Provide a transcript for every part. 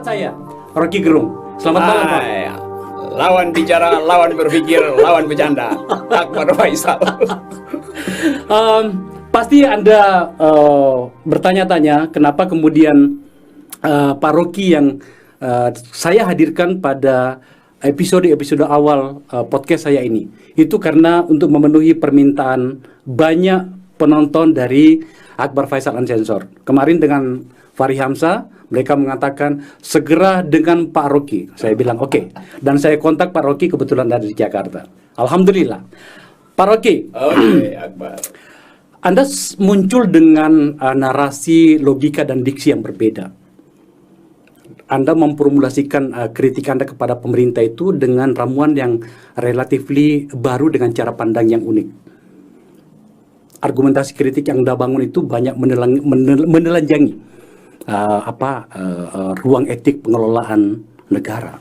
tempat saya, Rocky Gerung. Selamat malam, Pak. Lawan bicara, lawan berpikir, lawan bercanda. Akbar Faisal. Pasti Anda bertanya-tanya kenapa kemudian Pak Rocky yang saya hadirkan pada episode awal podcast saya ini. Itu karena untuk memenuhi permintaan banyak penonton dari Akbar Faisal Unsensor. Kemarin dengan Fahri Hamzah, mereka mengatakan segera dengan Pak Rocky. Saya bilang oke. Dan saya kontak Pak Rocky, kebetulan dari Jakarta. Alhamdulillah. Pak Rocky, Akbar. Anda muncul dengan narasi, logika, dan diksi yang berbeda. Anda memformulasikan kritik Anda kepada pemerintah itu dengan ramuan yang relatifly baru dengan cara pandang yang unik. Argumentasi kritik yang Anda bangun itu banyak menelanjangi ruang etik pengelolaan negara.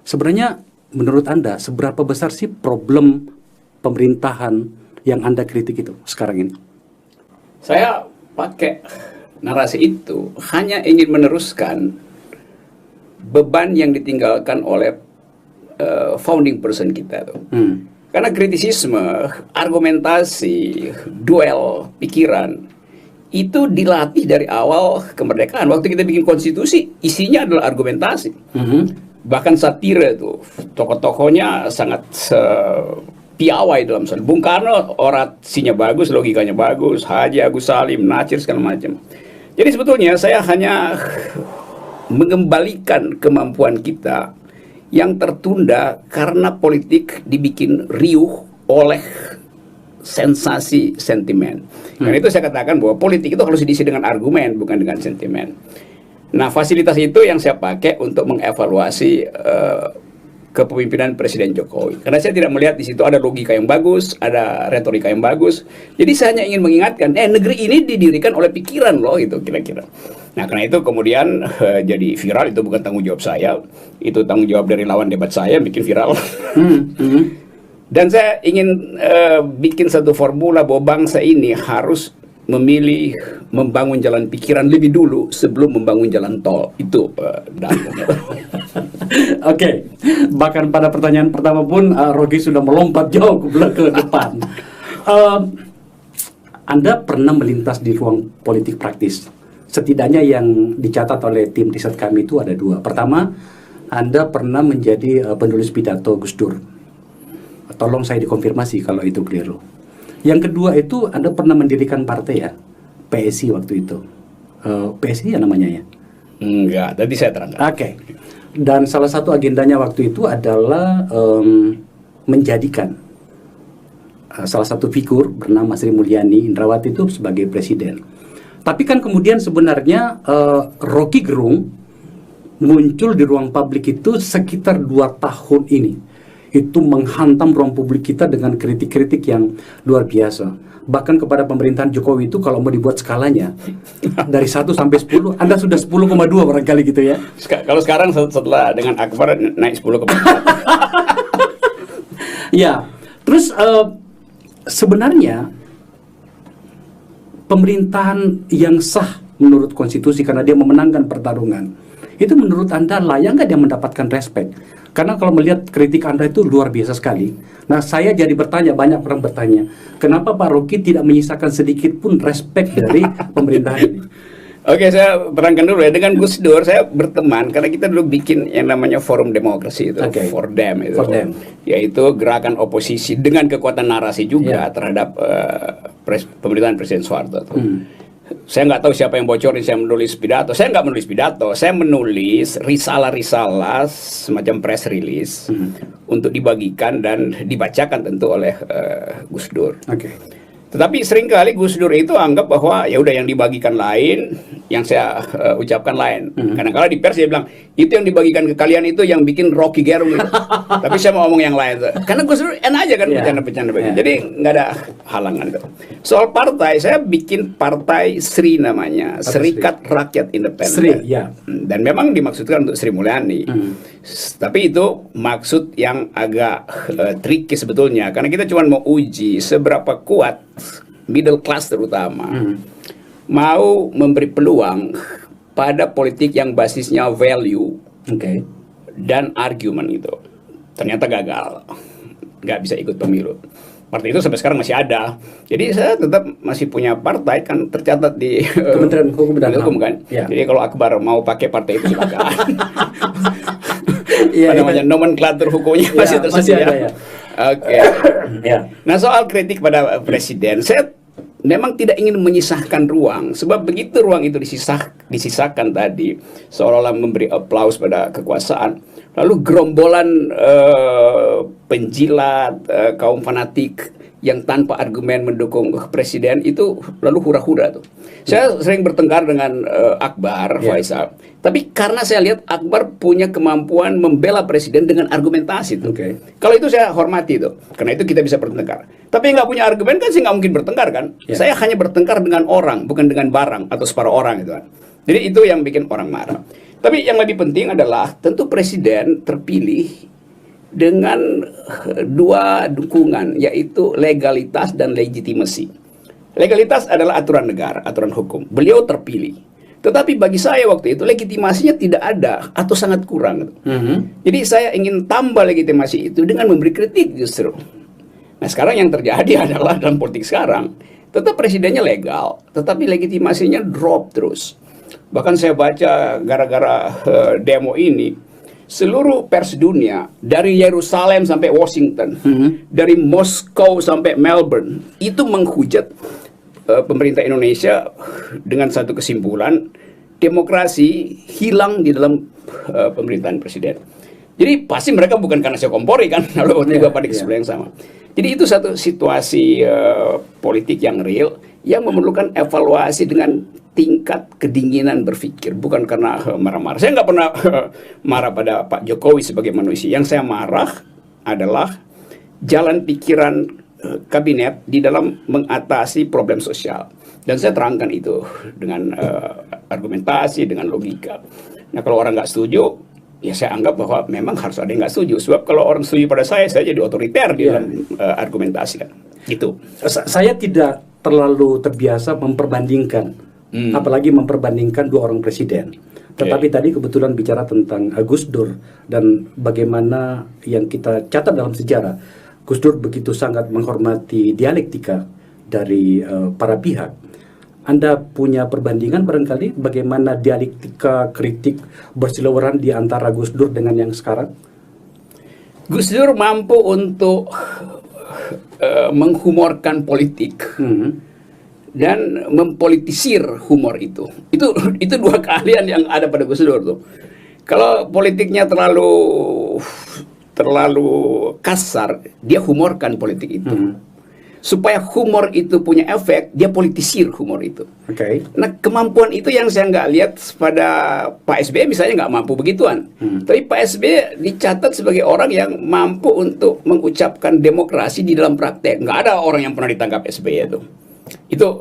Sebenarnya menurut Anda seberapa besar sih problem pemerintahan yang Anda kritik itu sekarang ini? Saya pakai narasi itu hanya ingin meneruskan beban yang ditinggalkan oleh founding person kita tuh. Karena kritisisme, argumentasi, duel pikiran itu dilatih dari awal kemerdekaan. Waktu kita bikin konstitusi, isinya adalah argumentasi. Bahkan satire itu, tokoh-tokohnya sangat piawai dalam soal. Bung Karno orasinya bagus, logikanya bagus. Haji Agus Salim, Nasir segala macam. Jadi sebetulnya saya hanya mengembalikan kemampuan kita yang tertunda karena politik dibikin riuh oleh sensasi sentimen. Karena itu saya katakan bahwa politik itu harus diisi dengan argumen, bukan dengan sentimen. Nah, fasilitas itu yang saya pakai untuk mengevaluasi kepemimpinan Presiden Jokowi. Karena saya tidak melihat di situ ada logika yang bagus, ada retorika yang bagus. Jadi saya hanya ingin mengingatkan, negeri ini didirikan oleh pikiran loh, itu kira-kira. Nah, karena itu kemudian jadi viral, itu bukan tanggung jawab saya, itu tanggung jawab dari lawan debat saya bikin viral. Dan saya ingin bikin satu formula bahwa bangsa ini harus memilih membangun jalan pikiran lebih dulu sebelum membangun jalan tol. Itu Oke. Bahkan pada pertanyaan pertama pun Rocky sudah melompat jauh ke depan. Anda pernah melintas di ruang politik praktis. Setidaknya yang dicatat oleh tim riset kami itu ada dua. Pertama, Anda pernah menjadi penulis pidato Gus Dur. Tolong saya dikonfirmasi kalau itu keliru. Yang kedua itu Anda pernah mendirikan partai ya, PSI waktu itu. PSI ya namanya ya? Enggak, tadi saya terangkan. Oke. Dan salah satu agendanya waktu itu adalah menjadikan salah satu figur bernama Sri Mulyani Indrawati itu sebagai presiden. Tapi kan kemudian sebenarnya Rocky Gerung muncul di ruang publik itu sekitar 2 tahun ini. Itu menghantam ruang publik kita dengan kritik-kritik yang luar biasa. Bahkan kepada pemerintahan Jokowi itu kalau mau dibuat skalanya dari 1 sampai 10, Anda sudah 10,2 barangkali gitu ya. Kalau sekarang setelah dengan Akbar naik 10,4. Ya, terus sebenarnya pemerintahan yang sah menurut konstitusi karena dia memenangkan pertarungan, itu menurut Anda layak nggak dia mendapatkan respect? Karena kalau melihat kritik Anda itu luar biasa sekali. Nah, saya jadi bertanya, banyak orang bertanya, kenapa Pak Rocky tidak menyisakan sedikit pun respect dari pemerintahan ini? Oke, saya terangkan dulu ya. Dengan Gus Dur saya berteman karena kita dulu bikin yang namanya Forum Demokrasi itu, For Them itu. Yaitu gerakan oposisi dengan kekuatan narasi juga terhadap pemerintahan Presiden Soeharto. Saya nggak tahu siapa yang bocorin saya menulis pidato. Saya nggak menulis pidato, saya menulis risalah-risalah semacam press release untuk dibagikan dan dibacakan tentu oleh Gus Dur. Tetapi seringkali Gus Dur itu anggap bahwa ya udah yang dibagikan lain, yang saya ucapkan lain. Kadang-kadang di pers dia bilang, itu yang dibagikan ke kalian itu yang bikin Rocky Gerung itu. Tapi saya mau ngomong yang lain. Karena Gus Dur enak aja kan bercanda-bercanda. Jadi nggak ada halangan itu. Soal partai, saya bikin partai SRI namanya, Serikat Rakyat Independen. Dan memang dimaksudkan untuk Sri Mulyani. Tapi itu maksud yang agak tricky sebetulnya. Karena kita cuma mau uji seberapa kuat middle class terutama mau memberi peluang pada politik yang basisnya value dan argumen itu. Ternyata gagal, nggak bisa ikut pemilu. Partai itu sampai sekarang masih ada. Jadi saya tetap masih punya partai, kan tercatat di Kementerian Hukum dan Ham kan. Ya. Jadi kalau Akbar mau pakai partai itu silakan. Namanya nomenklatur hukumnya masih tersedia. Oke. Nah, soal kritik pada presiden, saya memang tidak ingin menyisahkan ruang, sebab begitu ruang itu disisakan tadi seolah-olah memberi aplaus pada kekuasaan. Lalu gerombolan penjilat, kaum fanatik yang tanpa argumen mendukung presiden itu lalu hura-hura tuh. Saya sering bertengkar dengan Akbar, Faisal. Tapi karena saya lihat Akbar punya kemampuan membela presiden dengan argumentasi tuh. Kalau itu saya hormati tuh. Karena itu kita bisa bertengkar. Tapi nggak punya argumen kan saya nggak mungkin bertengkar kan. Saya hanya bertengkar dengan orang, bukan dengan barang atau separuh orang itu kan. Jadi itu yang bikin orang marah. Tapi yang lebih penting adalah tentu presiden terpilih dengan dua dukungan, yaitu legalitas dan legitimasi. Legalitas adalah aturan negara, aturan hukum. Beliau terpilih. Tetapi bagi saya waktu itu legitimasinya tidak ada atau sangat kurang. Jadi saya ingin tambah legitimasi itu dengan memberi kritik justru. Nah sekarang yang terjadi adalah dalam politik sekarang, tetap presidennya legal, tetapi legitimasinya drop terus. Bahkan saya baca gara-gara demo ini, seluruh pers dunia dari Yerusalem sampai Washington, dari Moskow sampai Melbourne, itu menghujat pemerintah Indonesia dengan satu kesimpulan, demokrasi hilang di dalam pemerintahan presiden. Jadi pasti mereka bukan karena saya kompori kan, lalu juga pada kesimpulan yang sama. Jadi itu satu situasi politik yang real, yang memerlukan evaluasi dengan tingkat kedinginan berpikir, bukan karena marah-marah. Saya nggak pernah marah pada Pak Jokowi sebagai manusia. Yang saya marah adalah jalan pikiran kabinet di dalam mengatasi problem sosial. Dan saya terangkan itu dengan argumentasi, dengan logika. Nah kalau orang nggak setuju, ya saya anggap bahwa memang harus ada yang nggak setuju. Sebab kalau orang setuju pada saya jadi otoriter di dalam argumentasi kan. Gitu. Saya tidak terlalu terbiasa memperbandingkan. Apalagi memperbandingkan dua orang presiden. Tetapi tadi kebetulan bicara tentang Gus Dur dan bagaimana yang kita catat dalam sejarah, Gus Dur begitu sangat menghormati dialektika dari para pihak. Anda punya perbandingan barangkali bagaimana dialektika kritik berseliweran di antara Gus Dur dengan yang sekarang? Gus Dur mampu untuk menghumorkan politik. Dan mempolitisir humor itu. Itu dua keahlian yang ada pada Gus Dur tuh. Kalau politiknya terlalu kasar, dia humorkan politik itu. Supaya humor itu punya efek, dia politisir humor itu. Nah kemampuan itu yang saya nggak lihat pada Pak SBY misalnya nggak mampu begituan. Tapi Pak SBY dicatat sebagai orang yang mampu untuk mengucapkan demokrasi di dalam praktek. Nggak ada orang yang pernah ditangkap SBY itu. Itu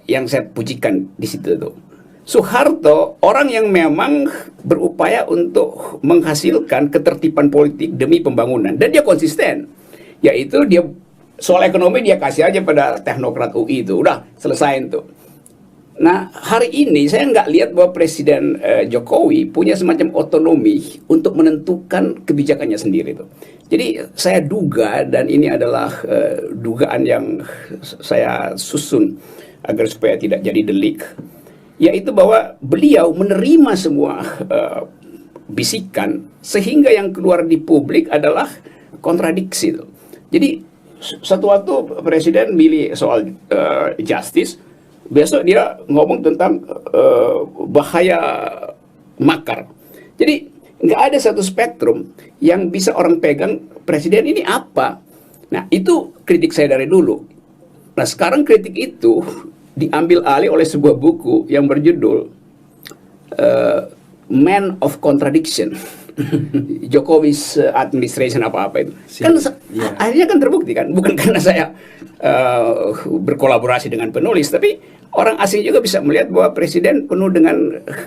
yang saya pujikan di situ tuh. Soeharto orang yang memang berupaya untuk menghasilkan ketertiban politik demi pembangunan, dan dia konsisten. Yaitu dia soal ekonomi dia kasih aja pada teknokrat UI itu, udah selesai itu. Nah hari ini saya nggak lihat bahwa Presiden Jokowi punya semacam otonomi untuk menentukan kebijakannya sendiri tuh. Jadi saya duga, dan ini adalah dugaan yang saya susun agar supaya tidak jadi delik, yaitu bahwa beliau menerima semua bisikan sehingga yang keluar di publik adalah kontradiksi tuh. Jadi satu waktu Presiden milih soal justice, besok dia ngomong tentang bahaya makar. Jadi nggak ada satu spektrum yang bisa orang pegang presiden ini apa. Nah itu kritik saya dari dulu. Nah sekarang kritik itu diambil alih oleh sebuah buku yang berjudul Man of Contradiction. Jokowi's administration apa-apa itu. Kan akhirnya kan terbukti kan, bukan karena saya berkolaborasi dengan penulis, tapi orang asing juga bisa melihat bahwa presiden penuh dengan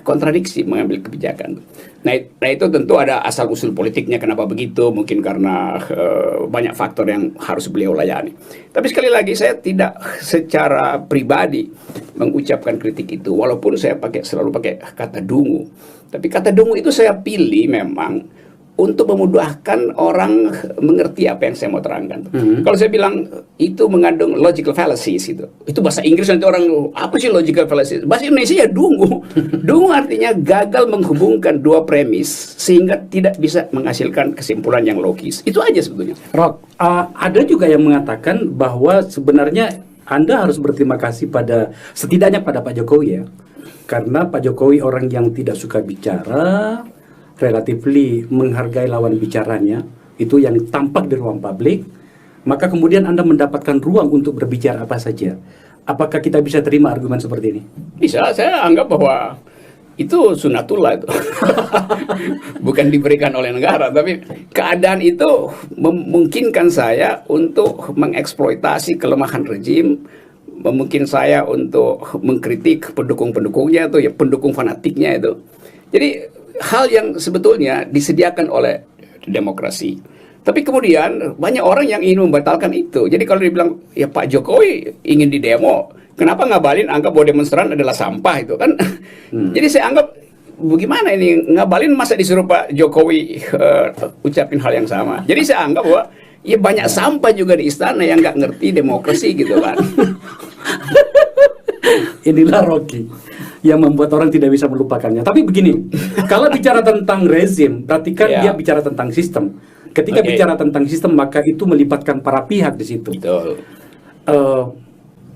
kontradiksi mengambil kebijakan. Nah itu tentu ada asal-usul politiknya kenapa begitu, mungkin karena banyak faktor yang harus beliau layani. Tapi sekali lagi saya tidak secara pribadi mengucapkan kritik itu, walaupun saya selalu pakai kata dungu. Tapi kata dungu itu saya pilih memang untuk memudahkan orang mengerti apa yang saya mau terangkan. Kalau saya bilang itu mengandung logical fallacies itu bahasa Inggris, nanti orang apa sih logical fallacies? Bahasa Indonesia ya dungu. Dungu artinya gagal menghubungkan dua premis sehingga tidak bisa menghasilkan kesimpulan yang logis. Itu aja sebetulnya. Rock, ada juga yang mengatakan bahwa sebenarnya Anda harus berterima kasih setidaknya pada Pak Jokowi ya, karena Pak Jokowi orang yang tidak suka bicara, relatively menghargai lawan bicaranya, itu yang tampak di ruang publik, maka kemudian Anda mendapatkan ruang untuk berbicara apa saja. Apakah kita bisa terima argumen seperti ini? Bisa, saya anggap bahwa itu sunatullah itu. Bukan diberikan oleh negara, tapi keadaan itu memungkinkan saya untuk mengeksploitasi kelemahan rejim, memungkinkan saya untuk mengkritik pendukung-pendukungnya itu, ya pendukung fanatiknya itu. Jadi hal yang sebetulnya disediakan oleh demokrasi. Tapi kemudian banyak orang yang ingin membatalkan itu. Jadi kalau dibilang ya Pak Jokowi ingin didemo, kenapa ngabalin anggap bahwa demonstran adalah sampah itu kan? Jadi saya anggap bagaimana ini ngabalin masa disuruh Pak Jokowi ucapin hal yang sama. Jadi saya anggap bahwa ya banyak sampah juga di istana yang nggak ngerti demokrasi gitu kan. Inilah Rocky yang membuat orang tidak bisa melupakannya. Tapi begini, kalau bicara tentang rezim, berarti kan dia bicara tentang sistem. Ketika bicara tentang sistem, maka itu melibatkan para pihak di situ.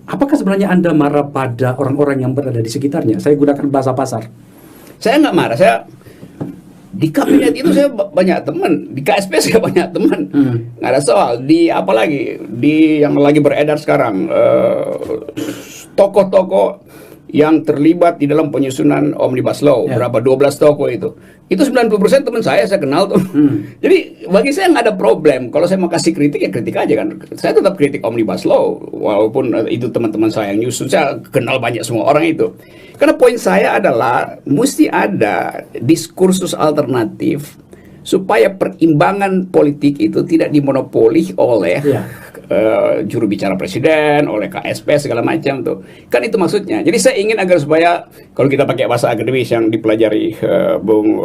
Apakah sebenarnya Anda marah pada orang-orang yang berada di sekitarnya? Saya gunakan bahasa pasar. Saya nggak marah. Di kabinet itu saya banyak teman, di KSP saya banyak teman, nggak ada soal. Di apalagi di yang lagi beredar sekarang, tokoh-tokoh yang terlibat di dalam penyusunan Omnibus Law, berapa 12 tokoh itu 90% teman saya kenal tuh. Jadi bagi saya nggak ada problem. Kalau saya mau kasih kritik ya kritik aja kan. Saya tetap kritik Omnibus Law, walaupun itu teman-teman saya yang nyusun. Saya kenal banyak semua orang itu. Karena poin saya adalah mesti ada diskursus alternatif supaya perimbangan politik itu tidak dimonopoli oleh juru bicara presiden, oleh KSP segala macam tuh. Kan itu maksudnya. Jadi saya ingin agar supaya kalau kita pakai bahasa akademis yang dipelajari Bung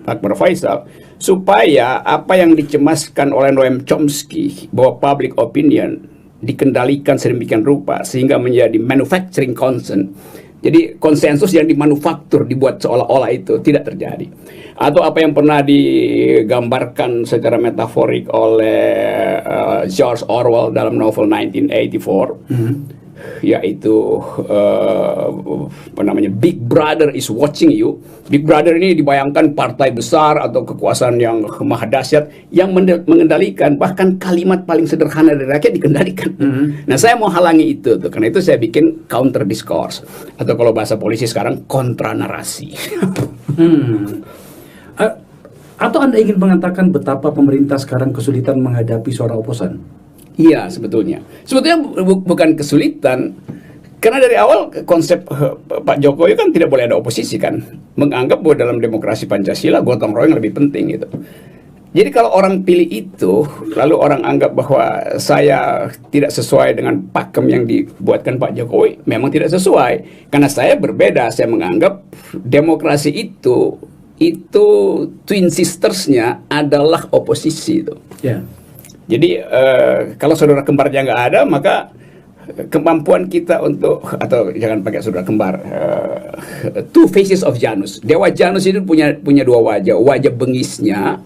Akbar Faisal, supaya apa yang dicemaskan oleh Noam Chomsky bahwa public opinion dikendalikan sedemikian rupa sehingga menjadi manufacturing consent. Jadi konsensus yang dimanufaktur, dibuat seolah-olah itu tidak terjadi. Atau apa yang pernah digambarkan secara metaforik oleh George Orwell dalam novel 1984, yaitu apa namanya, Big Brother is watching you. Big Brother ini dibayangkan partai besar atau kekuasaan yang maha dahsyat yang mengendalikan, bahkan kalimat paling sederhana dari rakyat dikendalikan. Nah saya mau halangi itu tuh, karena itu saya bikin counter discourse, atau kalau bahasa polisi sekarang kontra narasi. Atau Anda ingin mengatakan betapa pemerintah sekarang kesulitan menghadapi suara oposan? Iya, sebetulnya bukan kesulitan, karena dari awal konsep Pak Jokowi kan tidak boleh ada oposisi kan, menganggap bahwa dalam demokrasi Pancasila gotong royong lebih penting gitu. Jadi kalau orang pilih itu, lalu orang anggap bahwa saya tidak sesuai dengan pakem yang dibuatkan Pak Jokowi, memang tidak sesuai, karena saya berbeda. Saya menganggap demokrasi itu twin sistersnya adalah oposisi itu. Jadi kalau saudara kembarnya nggak ada, maka kemampuan kita untuk, atau jangan pakai saudara kembar, two faces of Janus. Dewa Janus itu punya dua wajah, wajah bengisnya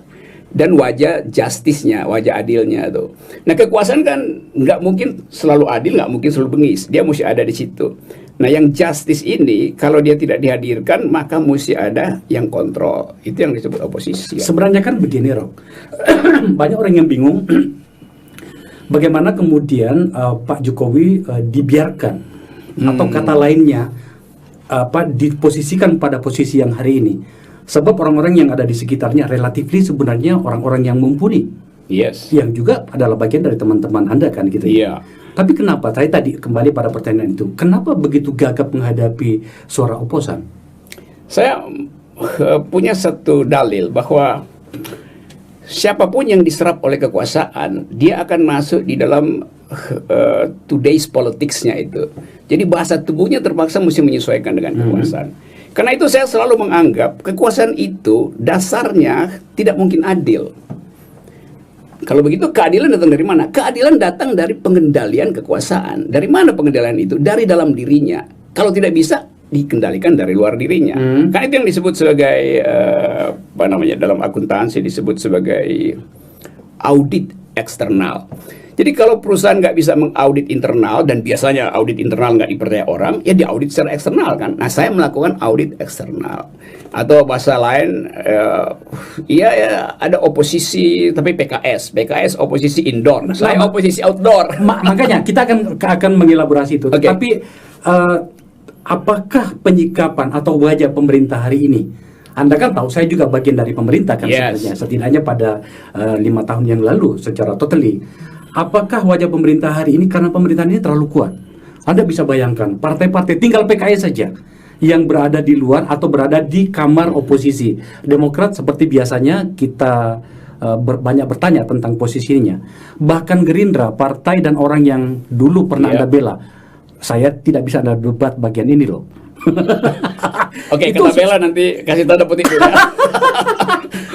dan wajah justice-nya, wajah adilnya tuh. Nah kekuasaan kan nggak mungkin selalu adil, nggak mungkin selalu bengis, dia mesti ada di situ. Nah yang justice ini kalau dia tidak dihadirkan, maka mesti ada yang kontrol. Itu yang disebut oposisi. Sebenarnya kan begini, Rob. Banyak orang yang bingung bagaimana kemudian Pak Jokowi dibiarkan, atau kata lainnya diposisikan pada posisi yang hari ini. Sebab orang-orang yang ada di sekitarnya relatifly sebenarnya orang-orang yang mumpuni. yang juga adalah bagian dari teman-teman Anda kan gitu. Tapi kenapa, saya tadi kembali pada pertanyaan itu, kenapa begitu gagap menghadapi suara oposan? Saya punya satu dalil bahwa siapapun yang diserap oleh kekuasaan, dia akan masuk di dalam today's politics-nya itu. Jadi bahasa tubuhnya terpaksa mesti menyesuaikan dengan kekuasaan. Karena itu saya selalu menganggap kekuasaan itu dasarnya tidak mungkin adil. Kalau begitu keadilan datang dari mana? Keadilan datang dari pengendalian kekuasaan. Dari mana pengendalian itu? Dari dalam dirinya. Kalau tidak bisa, dikendalikan dari luar dirinya. Kan itu yang disebut sebagai apa namanya, dalam akuntansi disebut sebagai audit eksternal. Jadi kalau perusahaan nggak bisa mengaudit internal, dan biasanya audit internal nggak dipercaya orang, ya diaudit secara eksternal kan. Nah, saya melakukan audit eksternal. Atau bahasa lain, ya ada oposisi tapi PKS oposisi indoor. Saya oposisi outdoor. Makanya kita akan mengelaborasi itu. Tapi apakah penyikapan atau wajah pemerintah hari ini? Anda kan tahu, saya juga bagian dari pemerintah kan sebenarnya. Setidaknya pada 5 tahun yang lalu secara totally. Apakah wajah pemerintah hari ini karena pemerintahan ini terlalu kuat? Anda bisa bayangkan, partai-partai tinggal PKS saja yang berada di luar atau berada di kamar oposisi. Demokrat seperti biasanya kita banyak bertanya tentang posisinya. Bahkan Gerindra, partai dan orang yang dulu pernah Anda bela, saya tidak bisa ada debat bagian ini loh. Oke, kita bela nanti kasih tanda putih dulu.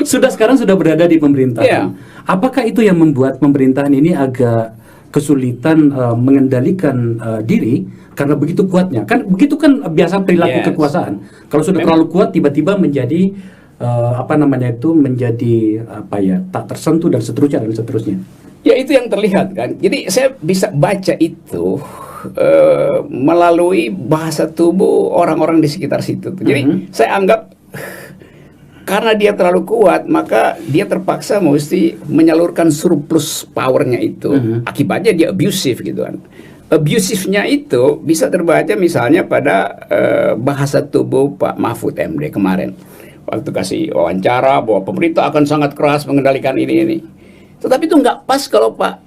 Sekarang sudah berada di pemerintahan. Apakah itu yang membuat pemerintahan ini agak kesulitan mengendalikan diri karena begitu kuatnya? Kan begitu kan biasa perilaku kekuasaan. Kalau sudah terlalu kuat, tiba-tiba menjadi menjadi tak tersentuh dan seterusnya. Ya, itu yang terlihat kan. Jadi saya bisa baca itu melalui bahasa tubuh orang-orang di sekitar situ. Jadi saya anggap karena dia terlalu kuat, maka dia terpaksa mesti menyalurkan surplus powernya itu. Akibatnya dia abusive gitu kan. Abusifnya itu bisa terbaca misalnya pada bahasa tubuh Pak Mahfud MD kemarin. Waktu kasih wawancara bahwa pemerintah akan sangat keras mengendalikan ini. Tetapi itu nggak pas kalau Pak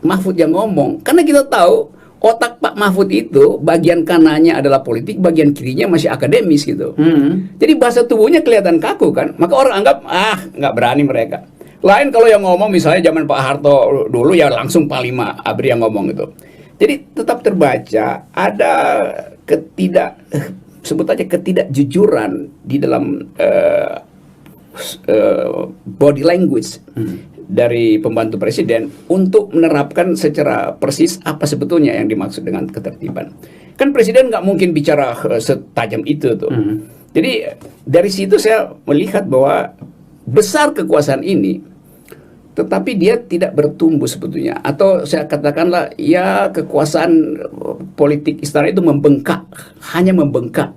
Mahfud yang ngomong. Karena kita tahu otak Pak Mahfud itu bagian kanannya adalah politik, bagian kirinya masih akademis gitu. Jadi bahasa tubuhnya kelihatan kaku kan. Maka orang anggap nggak berani mereka. Lain kalau yang ngomong misalnya zaman Pak Harto dulu ya langsung Panglima ABRI yang ngomong gitu. Jadi tetap terbaca ada sebut aja ketidakjujuran di dalam body language dari pembantu presiden untuk menerapkan secara persis apa sebetulnya yang dimaksud dengan ketertiban. Kan presiden nggak mungkin bicara setajam itu tuh. Jadi dari situ saya melihat bahwa besar kekuasaan ini, tetapi dia tidak bertumbuh sebetulnya. Atau saya katakanlah ya kekuasaan politik istana itu hanya membengkak,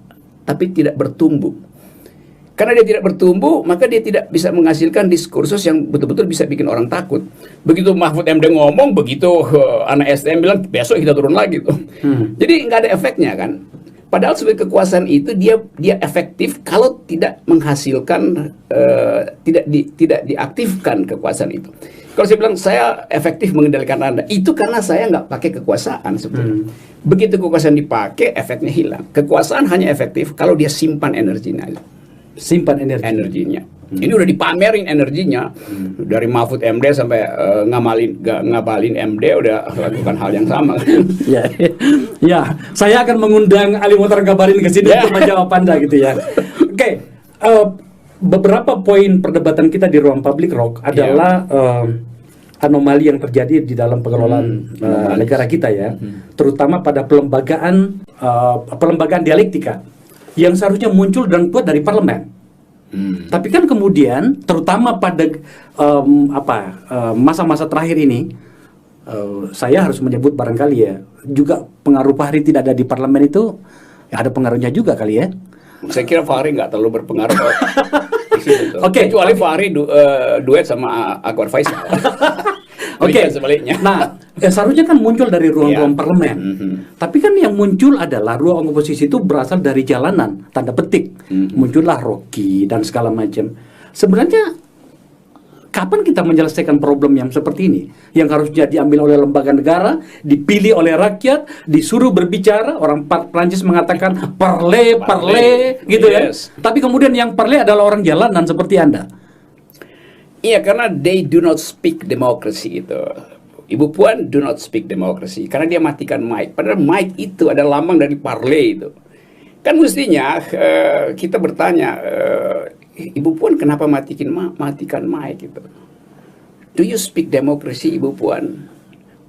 tapi tidak bertumbuh. Karena dia tidak bertumbuh, maka dia tidak bisa menghasilkan diskursus yang betul-betul bisa bikin orang takut. Begitu Mahfud MD ngomong, begitu anak STM bilang, besok kita turun lagi tuh. Jadi nggak ada efeknya kan. Padahal sebagai kekuasaan itu dia efektif kalau tidak menghasilkan, tidak diaktifkan kekuasaan itu. Kalau saya bilang saya efektif mengendalikan Anda, itu karena saya nggak pakai kekuasaan sebetulnya. Begitu kekuasaan dipakai, efeknya hilang. Kekuasaan hanya efektif kalau dia simpan energinya. Energinya. Ini udah dipamerin energinya dari Mahfud MD sampai ngabalin MD udah lakukan hal yang sama. Ya, saya akan mengundang Ali Mohtar Ngabalin ke sini untuk menjawab Anda gitu ya. Oke, beberapa poin perdebatan kita di ruang publik Rock adalah anomali yang terjadi di dalam pengelolaan negara kita ya, terutama pada pelembagaan dialektika yang seharusnya muncul dan kuat dari parlemen. Tapi kan kemudian, terutama pada masa-masa terakhir ini, saya harus menyebut barangkali ya, juga pengaruh Fahri tidak ada di parlemen itu, ya ada pengaruhnya juga kali ya. Saya kira Fahri nggak terlalu berpengaruh. Kecuali Fahri duet sama Akbar Faisal. Sebaliknya. Nah, seharusnya kan muncul dari ruang-ruang parlemen. Tapi kan yang muncul adalah ruang oposisi itu berasal dari jalanan, tanda petik. Muncullah Rocky dan segala macam. Sebenarnya Kapan kita menyelesaikan problem yang seperti ini? Yang harusnya diambil oleh lembaga negara, dipilih oleh rakyat, disuruh berbicara. Orang Prancis mengatakan parler, gitu yes. Tapi kemudian yang parler adalah orang jalanan seperti Anda. Iya, karena they do not speak democracy itu. Ibu Puan do not speak democracy karena dia matikan mic. Padahal mic itu ada lambang dari parler itu. Kan mestinya kita bertanya, Ibu Puan kenapa matikan mic itu? Do you speak democracy, Ibu Puan?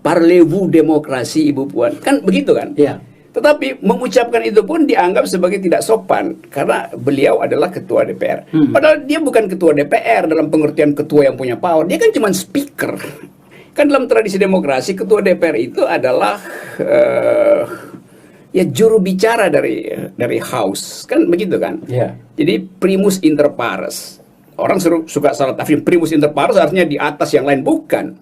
Parlez-vous demokrasi, Ibu Puan? Kan begitu kan? Iya. Tetapi mengucapkan itu pun dianggap sebagai tidak sopan karena beliau adalah ketua DPR. Padahal dia bukan ketua DPR dalam pengertian ketua yang punya power. Dia kan cuma speaker. Kan dalam tradisi demokrasi ketua DPR itu adalah ya juru bicara dari House, kan begitu kan? Yeah. Jadi primus inter pares. Orang suka salah tafsir primus inter pares artinya di atas yang lain, bukan.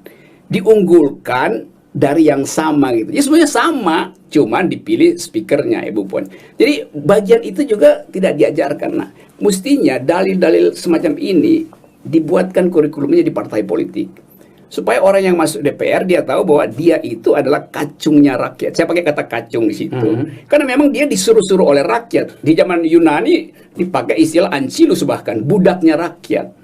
Diunggulkan dari yang sama gitu. Ya semuanya sama, cuman dipilih speakernya Ibu Puan. Jadi bagian itu juga tidak diajarkan. Nah, mestinya dalil-dalil semacam ini dibuatkan kurikulumnya di partai politik. Supaya orang yang masuk DPR dia tahu bahwa dia itu adalah kacungnya rakyat. Saya pakai kata kacung di situ. Karena memang dia disuruh-suruh oleh rakyat. Di zaman Yunani dipakai istilah Ancilus bahkan, budaknya rakyat.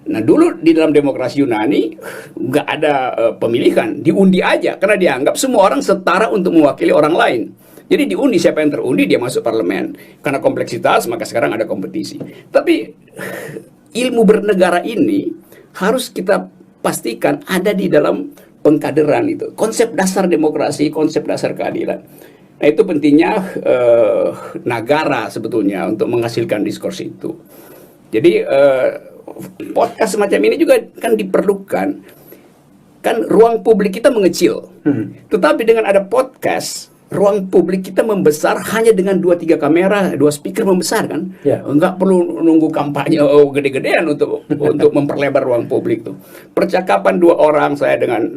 Nah dulu di dalam demokrasi Yunani nggak ada pemilihan, diundi aja. Karena dianggap semua orang setara untuk mewakili orang lain. Jadi diundi, siapa yang terundi dia masuk parlemen. Karena kompleksitas maka sekarang ada kompetisi. Tapi ilmu bernegara ini harus kita pastikan ada di dalam pengkaderan itu. Konsep dasar demokrasi, konsep dasar keadilan. Nah itu pentingnya negara sebetulnya untuk menghasilkan diskurs itu. Jadi podcast semacam ini juga kan diperlukan. Kan ruang publik kita mengecil. Tetapi dengan ada podcast, ruang publik kita membesar hanya dengan 2-3 kamera, 2 speaker membesar kan. Enggak perlu nunggu kampanye gede-gedean untuk memperlebar ruang publik tuh. Percakapan 2 orang, saya dengan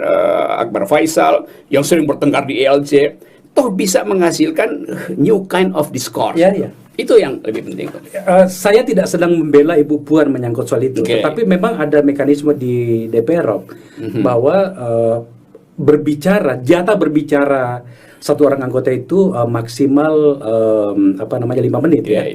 Akbar Faisal yang sering bertengkar di ILC, toh bisa menghasilkan new kind of discourse. Itu yang lebih penting. Saya tidak sedang membela Ibu Puan menyangkut soal itu, tetapi memang ada mekanisme di DPR bahwa jatah berbicara satu orang anggota itu maksimal 5 menit ya.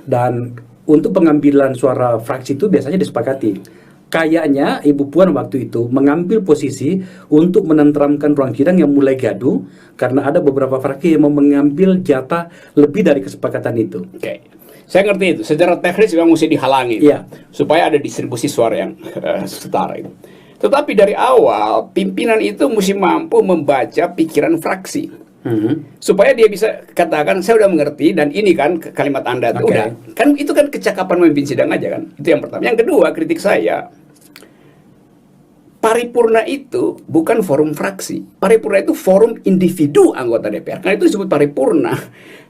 Dan untuk pengambilan suara fraksi itu biasanya disepakati. Kayaknya Ibu Puan waktu itu mengambil posisi untuk menenteramkan ruang sidang yang mulai gaduh karena ada beberapa fraksi yang mau mengambil jatah lebih dari kesepakatan itu. Saya ngerti itu. Secara teknis memang mesti dihalangi supaya ada distribusi suara yang setara itu. Tetapi dari awal pimpinan itu mesti mampu membaca pikiran fraksi. Supaya dia bisa katakan saya udah mengerti dan ini kan kalimat Anda tuh udah kan itu kan kecakapan memimpin sidang aja kan. Itu yang pertama. Yang kedua, kritik saya, paripurna itu bukan forum fraksi. Paripurna itu forum individu anggota DPR. Karena itu disebut paripurna.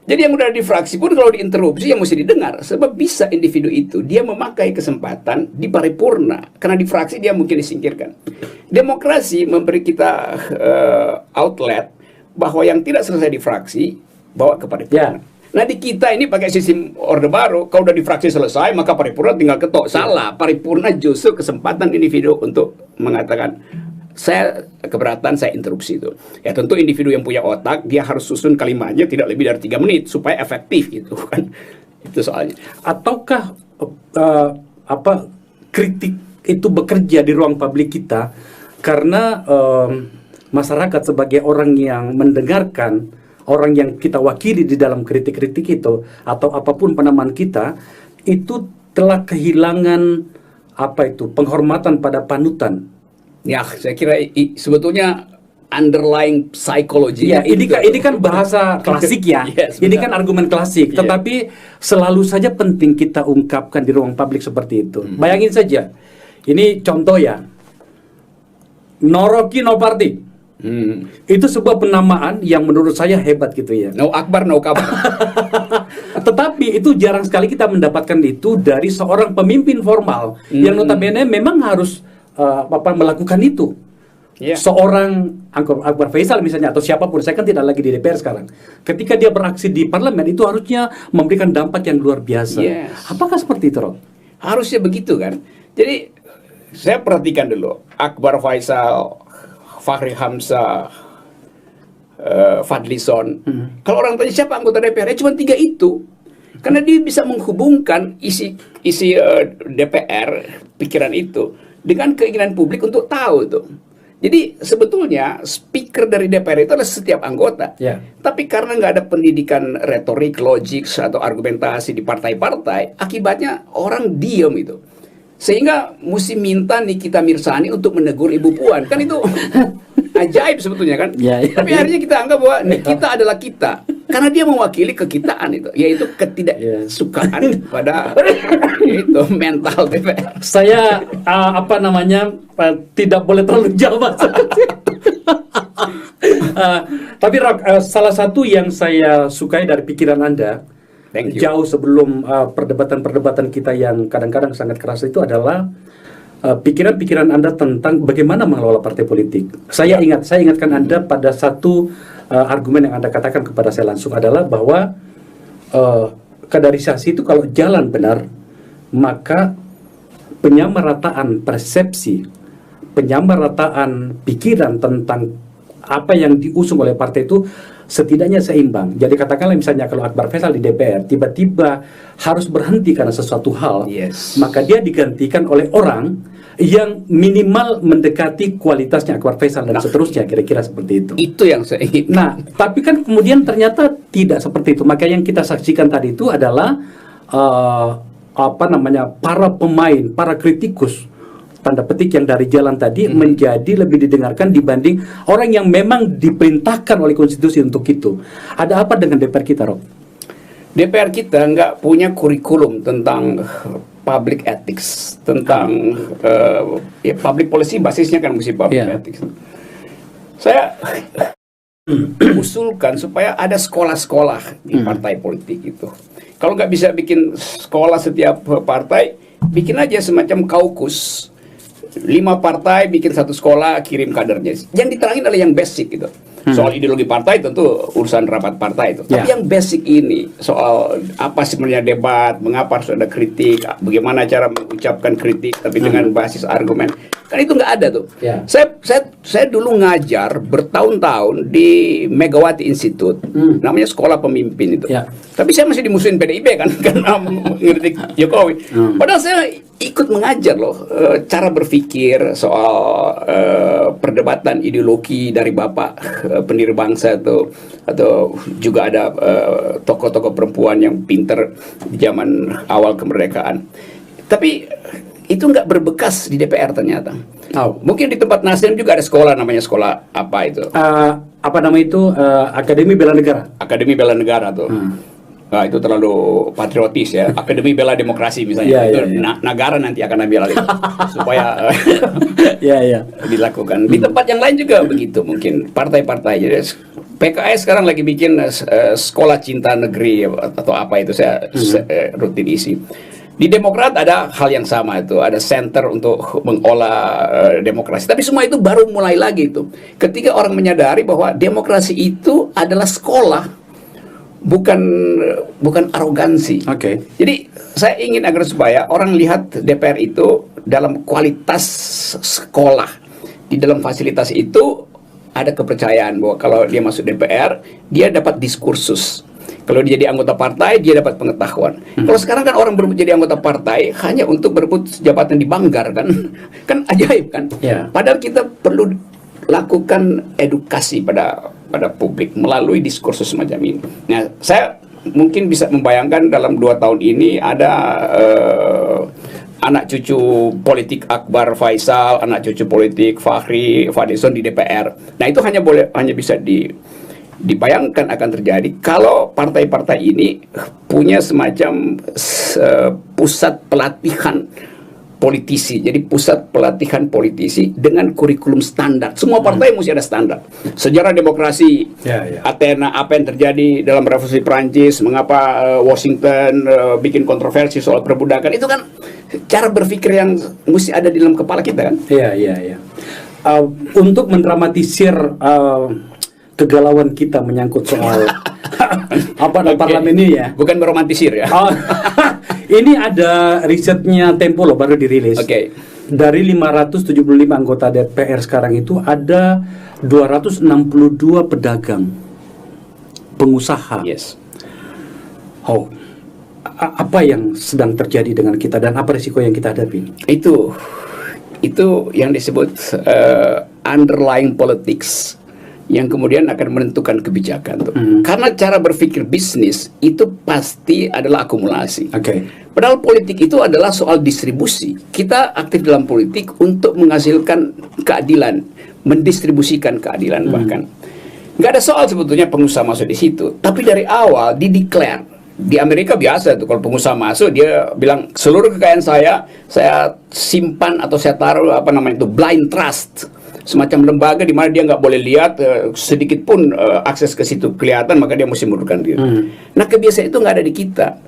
Jadi yang udah di fraksi pun kalau diinterupsi yang mesti didengar. Sebab bisa individu itu dia memakai kesempatan di paripurna. Karena di fraksi dia mungkin disingkirkan. Demokrasi memberi kita outlet bahwa yang tidak selesai di fraksi bawa ke paripurna. Nah di kita ini pakai sistem orde baru, kalau udah di fraksi selesai maka paripurna tinggal ketok. Salah, paripurna justru kesempatan individu untuk mengatakan saya keberatan, saya interupsi itu. Ya tentu individu yang punya otak dia harus susun kalimatnya tidak lebih dari 3 menit supaya efektif gitu kan. Itu soalnya. Ataukah kritik itu bekerja di ruang publik kita karena masyarakat sebagai orang yang mendengarkan, orang yang kita wakili di dalam kritik-kritik itu atau apapun penamaan kita itu telah kehilangan penghormatan pada panutan. Ya, saya kira sebetulnya underlying psychology. Ya, ini kan bahasa klasik ya. Ini kan argumen klasik, tetapi selalu saja penting kita ungkapkan di ruang publik seperti itu. Bayangin saja. Ini contoh ya. No Rocky no party. Itu sebuah penamaan yang menurut saya hebat gitu ya. No Akbar, no kabar. Tetapi itu jarang sekali kita mendapatkan itu dari seorang pemimpin formal yang notabene memang harus melakukan itu. Seorang Akbar Faisal misalnya atau siapapun, saya kan tidak lagi di DPR sekarang. Ketika dia beraksi di parlemen itu harusnya memberikan dampak yang luar biasa. Apakah seperti itu, Rob? Harusnya begitu kan. Jadi saya perhatikan dulu Akbar Faisal, Fahri Hamzah, Fadlison. Kalau orang tanya siapa anggota DPR, cuma 3 itu. Karena dia bisa menghubungkan isi DPR, pikiran itu dengan keinginan publik untuk tahu itu. Jadi sebetulnya speaker dari DPR itu adalah setiap anggota. Tapi karena nggak ada pendidikan retorik, logik, atau argumentasi di partai-partai, akibatnya orang diam itu. Sehingga mesti minta Nikita Mirzani untuk menegur Ibu Puan. Kan itu ajaib sebetulnya kan. Tapi akhirnya kita anggap bahwa Nikita adalah kita. Karena dia mewakili kekitaan itu, yaitu ketidaksukaan pada itu mental DPR. Saya tidak boleh terlalu jauh. Tapi salah satu yang saya sukai dari pikiran Anda jauh sebelum perdebatan-perdebatan kita yang kadang-kadang sangat keras itu adalah pikiran-pikiran Anda tentang bagaimana mengelola partai politik. Saya ingatkan Anda pada satu argumen yang Anda katakan kepada saya langsung adalah bahwa kaderisasi itu kalau jalan benar, maka penyamarataan persepsi, penyamarataan pikiran tentang apa yang diusung oleh partai itu setidaknya seimbang. Jadi katakanlah misalnya kalau Akbar Faisal di DPR tiba-tiba harus berhenti karena sesuatu hal, maka dia digantikan oleh orang yang minimal mendekati kualitasnya Akbar Faisal dan seterusnya, kira-kira seperti itu. Itu yang saya ingin. Nah, tapi kan kemudian ternyata tidak seperti itu. Maka yang kita saksikan tadi itu adalah para pemain, para kritikus tanda petik yang dari jalan tadi menjadi lebih didengarkan dibanding orang yang memang diperintahkan oleh konstitusi untuk itu. Ada apa dengan DPR kita, Rob? DPR kita nggak punya kurikulum tentang public ethics, tentang public policy basisnya kan mesti public ethics. Saya usulkan supaya ada sekolah-sekolah di partai politik itu. Kalau nggak bisa bikin sekolah setiap partai, bikin aja semacam kaukus. 5 partai bikin satu sekolah, kirim kadernya. Yang diterangin adalah yang basic gitu. Soal ideologi partai tentu urusan rapat partai itu. Tapi yang basic ini soal apa sebenarnya debat, mengapa harus ada kritik, bagaimana cara mengucapkan kritik tapi dengan basis argumen. Kan itu nggak ada tuh. Saya dulu ngajar bertahun-tahun di Megawati Institute, namanya sekolah pemimpin itu. Tapi saya masih dimusuhin PDIP kan karena mengkritik Jokowi. Padahal saya ikut mengajar loh cara berpikir soal perdebatan ideologi dari Bapak pendiri bangsa itu, atau juga ada tokoh-tokoh perempuan yang pinter di zaman awal kemerdekaan. Tapi itu nggak berbekas di DPR ternyata. Mungkin di tempat Nasdem juga ada sekolah, namanya sekolah apa itu? Akademi Bela Negara. Akademi Bela Negara tuh. Nah, itu terlalu patriotis ya. Akademi Bela Demokrasi misalnya. Negara nanti akan ambil alih supaya dilakukan. Di tempat yang lain juga begitu mungkin. Partai-partai. Jadi PKS sekarang lagi bikin sekolah cinta negeri atau apa itu saya rutin isi. Di Demokrat ada hal yang sama itu, ada center untuk mengolah demokrasi. Tapi semua itu baru mulai lagi itu. Ketika orang menyadari bahwa demokrasi itu adalah sekolah, bukan arogansi. Jadi saya ingin agar supaya orang lihat DPR itu dalam kualitas sekolah. Di dalam fasilitas itu ada kepercayaan bahwa kalau dia masuk DPR, dia dapat diskursus. Kalau dia jadi anggota partai, dia dapat pengetahuan. Kalau sekarang kan orang berebut jadi anggota partai hanya untuk berebut jabatan di Banggar kan, kan ajaib kan. Padahal kita perlu lakukan edukasi pada publik melalui diskursus semacam ini. Nah, saya mungkin bisa membayangkan dalam 2 tahun ini ada anak cucu politik Akbar Faisal, anak cucu politik Fadlison di DPR. Nah, itu hanya bisa dibayangkan akan terjadi kalau partai-partai ini punya semacam pusat pelatihan politisi. Jadi pusat pelatihan politisi dengan kurikulum standar. Semua partai mesti ada standar. Sejarah demokrasi, Athena, apa yang terjadi dalam revolusi Prancis, mengapa Washington bikin kontroversi soal perbudakan. Itu kan cara berpikir yang mesti ada di dalam kepala kita kan. Untuk mendramatisir kegalauan kita menyangkut soal parlemen ini ya. Bukan meromantisir ya. Ini ada risetnya Tempo loh, baru dirilis. dari 575 anggota DPR sekarang itu ada 262 pedagang, pengusaha. Yes. Oh, apa yang sedang terjadi dengan kita dan apa risiko yang kita hadapi? Itu yang disebut underlying politics yang kemudian akan menentukan kebijakan tuh. Karena cara berpikir bisnis itu pasti adalah akumulasi. Padahal politik itu adalah soal distribusi. Kita aktif dalam politik untuk menghasilkan keadilan, mendistribusikan keadilan bahkan. Nggak ada soal sebetulnya pengusaha masuk di situ. Tapi dari awal dideklar. Di Amerika biasa tuh kalau pengusaha masuk dia bilang seluruh kekayaan saya simpan atau saya taruh blind trust, semacam lembaga di mana dia nggak boleh lihat sedikit pun akses ke situ kelihatan, maka dia mesti mundurkan diri. Nah kebiasaan itu nggak ada di kita.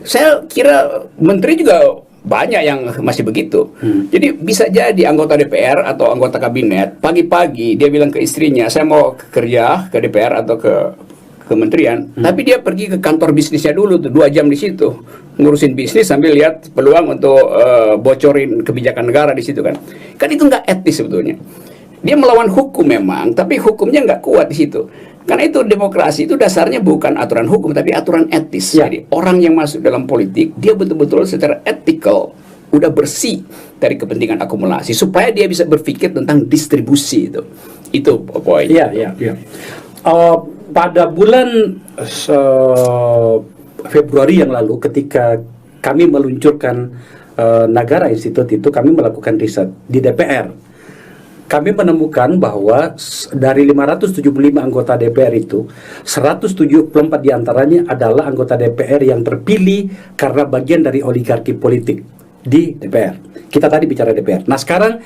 Saya kira menteri juga banyak yang masih begitu. Jadi bisa jadi anggota DPR atau anggota kabinet pagi-pagi dia bilang ke istrinya saya mau kerja ke DPR atau ke kementerian, tapi dia pergi ke kantor bisnisnya dulu tuh 2 jam di situ ngurusin bisnis sambil lihat peluang untuk bocorin kebijakan negara di situ kan itu nggak etis sebetulnya. Dia melawan hukum memang, tapi hukumnya nggak kuat di situ. Karena itu demokrasi itu dasarnya bukan aturan hukum tapi aturan etis. Jadi orang yang masuk dalam politik dia betul-betul secara etikal udah bersih dari kepentingan akumulasi supaya dia bisa berpikir tentang distribusi itu. Itu poin. Iya. Pada bulan Februari yang lalu ketika kami meluncurkan Nagara Institute itu, kami melakukan riset di DPR. Kami menemukan bahwa dari 575 anggota DPR itu 174 diantaranya adalah anggota DPR yang terpilih karena bagian dari oligarki politik di DPR. Kita tadi bicara DPR. Nah sekarang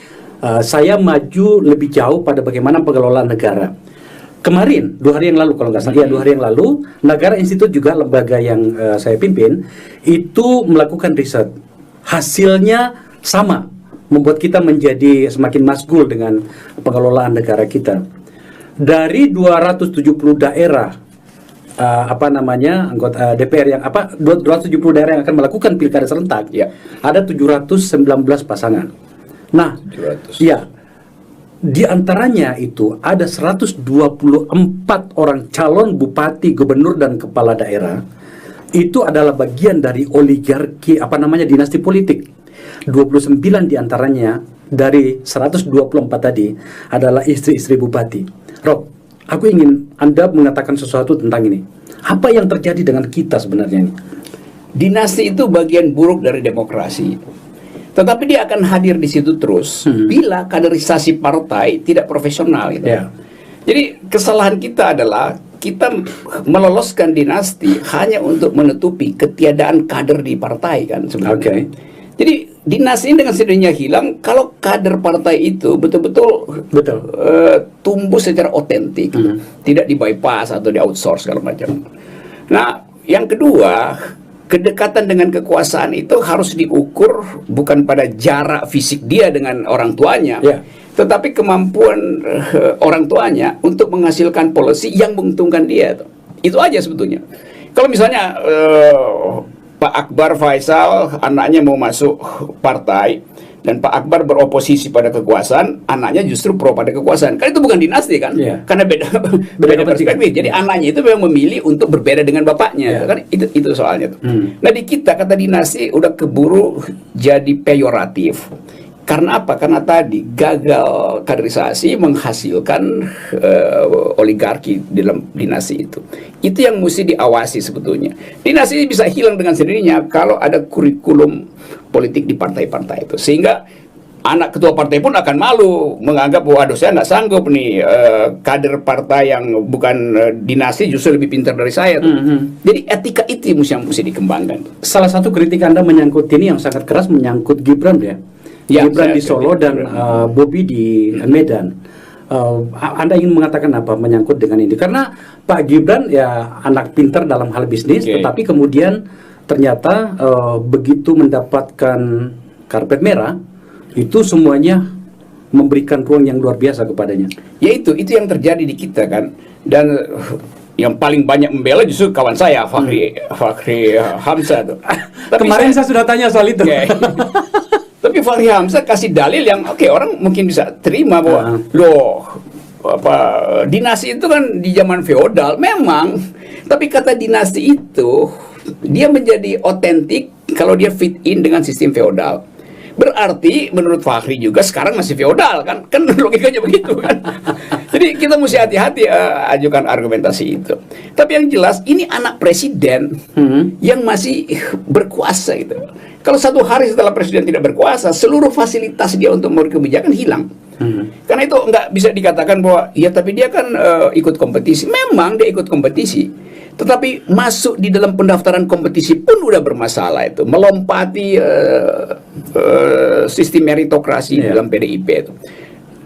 saya maju lebih jauh pada bagaimana pengelolaan negara. Kemarin, 2 hari yang lalu kalau nggak salah, 2 hari yang lalu, Nagara Institute juga lembaga yang saya pimpin, itu melakukan riset. Hasilnya sama, membuat kita menjadi semakin masgul dengan pengelolaan negara kita. Dari 270 daerah, anggota DPR yang 270 daerah yang akan melakukan pilkada serentak, ada 719 pasangan. Nah, 700. Di antaranya itu ada 124 orang calon bupati, gubernur dan kepala daerah. Itu adalah bagian dari oligarki dinasti politik. 29 di antaranya dari 124 tadi adalah istri-istri bupati. Rob, aku ingin Anda mengatakan sesuatu tentang ini. Apa yang terjadi dengan kita sebenarnya ini? Dinasti itu bagian buruk dari demokrasi. Tetapi dia akan hadir di situ terus bila kaderisasi partai tidak profesional gitu. Jadi kesalahan kita adalah kita meloloskan dinasti hanya untuk menutupi ketiadaan kader di partai kan sebenarnya. Jadi dinasti ini dengan sendirinya hilang kalau kader partai itu betul-betul tumbuh secara otentik, tidak di bypass atau di outsource segala macam. Nah, yang kedua, kedekatan dengan kekuasaan itu harus diukur bukan pada jarak fisik dia dengan orang tuanya, tetapi kemampuan orang tuanya untuk menghasilkan policy yang menguntungkan dia. Itu aja sebetulnya. Kalau misalnya Pak Akbar Faisal anaknya mau masuk partai dan Pak Akbar beroposisi pada kekuasaan, anaknya justru pro pada kekuasaan. Kan itu bukan dinasti kan? Karena beda perspektif. Jadi anaknya itu memang memilih untuk berbeda dengan bapaknya. Kan itu soalnya tuh. Nah di kita kata dinasti udah keburu jadi peyoratif. Karena apa? Karena tadi gagal kaderisasi menghasilkan oligarki dalam dinasti itu. Itu yang mesti diawasi sebetulnya. Dinasti bisa hilang dengan sendirinya kalau ada kurikulum politik di partai-partai itu. Sehingga anak ketua partai pun akan malu menganggap waduh saya nggak sanggup nih kader partai yang bukan dinasti justru lebih pintar dari saya tuh. Jadi etika itu yang mesti dikembangkan. Salah satu kritik Anda menyangkut ini yang sangat keras menyangkut Gibran ya. Gibran di Solo dan Bobi di Medan. Anda ingin mengatakan apa menyangkut dengan ini? Karena Pak Gibran ya anak pintar dalam hal bisnis, tetapi kemudian ternyata begitu mendapatkan karpet merah, itu semuanya memberikan ruang yang luar biasa kepadanya. Ya itu yang terjadi di kita kan. Dan yang paling banyak membela justru kawan saya Fakhri Hamzah tuh. Kemarin saya sudah tanya soal itu. Tapi Tapi Fahri Hamzah kasih dalil yang oke, orang mungkin bisa terima bahwa loh, dinasti itu kan di zaman feodal memang, tapi kata dinasti itu dia menjadi otentik kalau dia fit in dengan sistem feodal. Berarti menurut Fahri juga sekarang masih feodal kan logikanya begitu kan. Jadi kita mesti hati-hati ajukan argumentasi itu. Tapi yang jelas ini anak presiden yang masih berkuasa gitu. Kalau satu hari setelah presiden tidak berkuasa, seluruh fasilitas dia untuk membuat kebijakan hilang. Karena itu nggak bisa dikatakan bahwa ya tapi dia kan ikut kompetisi. Memang dia ikut kompetisi. Tetapi masuk di dalam pendaftaran kompetisi pun udah bermasalah itu, melompati sistem meritokrasi dalam PDIP itu.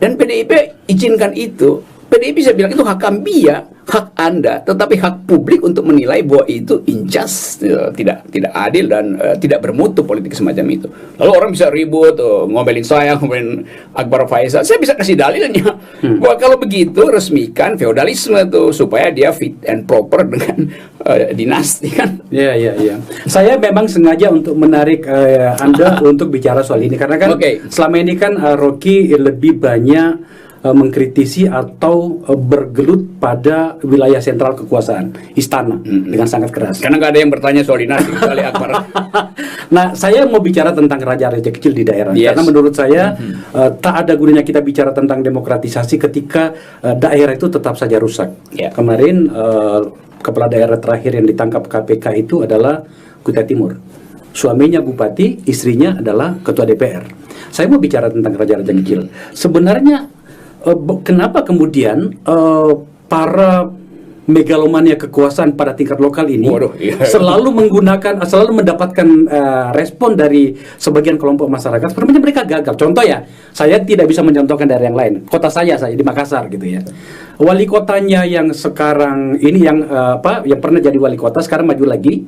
Dan PDIP izinkan itu. PDIP bisa bilang itu hak kami ya, hak Anda, tetapi hak publik untuk menilai bahwa itu unjust, tidak adil dan tidak bermutu politik semacam itu. Lalu orang bisa ribut, ngomelin saya, ngomelin Akbar Faisal. Saya bisa kasih dalilnya bahwa kalau begitu resmikan feodalisme tuh supaya dia fit and proper dengan dinasti kan. Iya. Saya memang sengaja untuk menarik Anda untuk bicara soal ini karena kan selama ini kan Rocky lebih banyak mengkritisi atau bergelut pada wilayah sentral kekuasaan istana dengan sangat keras. Karena nggak ada yang bertanya soal dinasti kecuali Akbar. Nah, saya mau bicara tentang raja-raja kecil di daerah. Karena menurut saya tak ada gunanya kita bicara tentang demokratisasi ketika daerah itu tetap saja rusak. Kemarin kepala daerah terakhir yang ditangkap KPK itu adalah Kutai Timur. Suaminya bupati, istrinya adalah ketua DPR. Saya mau bicara tentang raja-raja kecil. Sebenarnya kenapa kemudian para megalomania kekuasaan pada tingkat lokal ini selalu mendapatkan respon dari sebagian kelompok masyarakat, sebenarnya mereka gagal. Contoh ya, saya tidak bisa mencontohkan dari yang lain. Kota saya di Makassar gitu ya. Wali kotanya yang sekarang ini yang pernah jadi wali kota sekarang maju lagi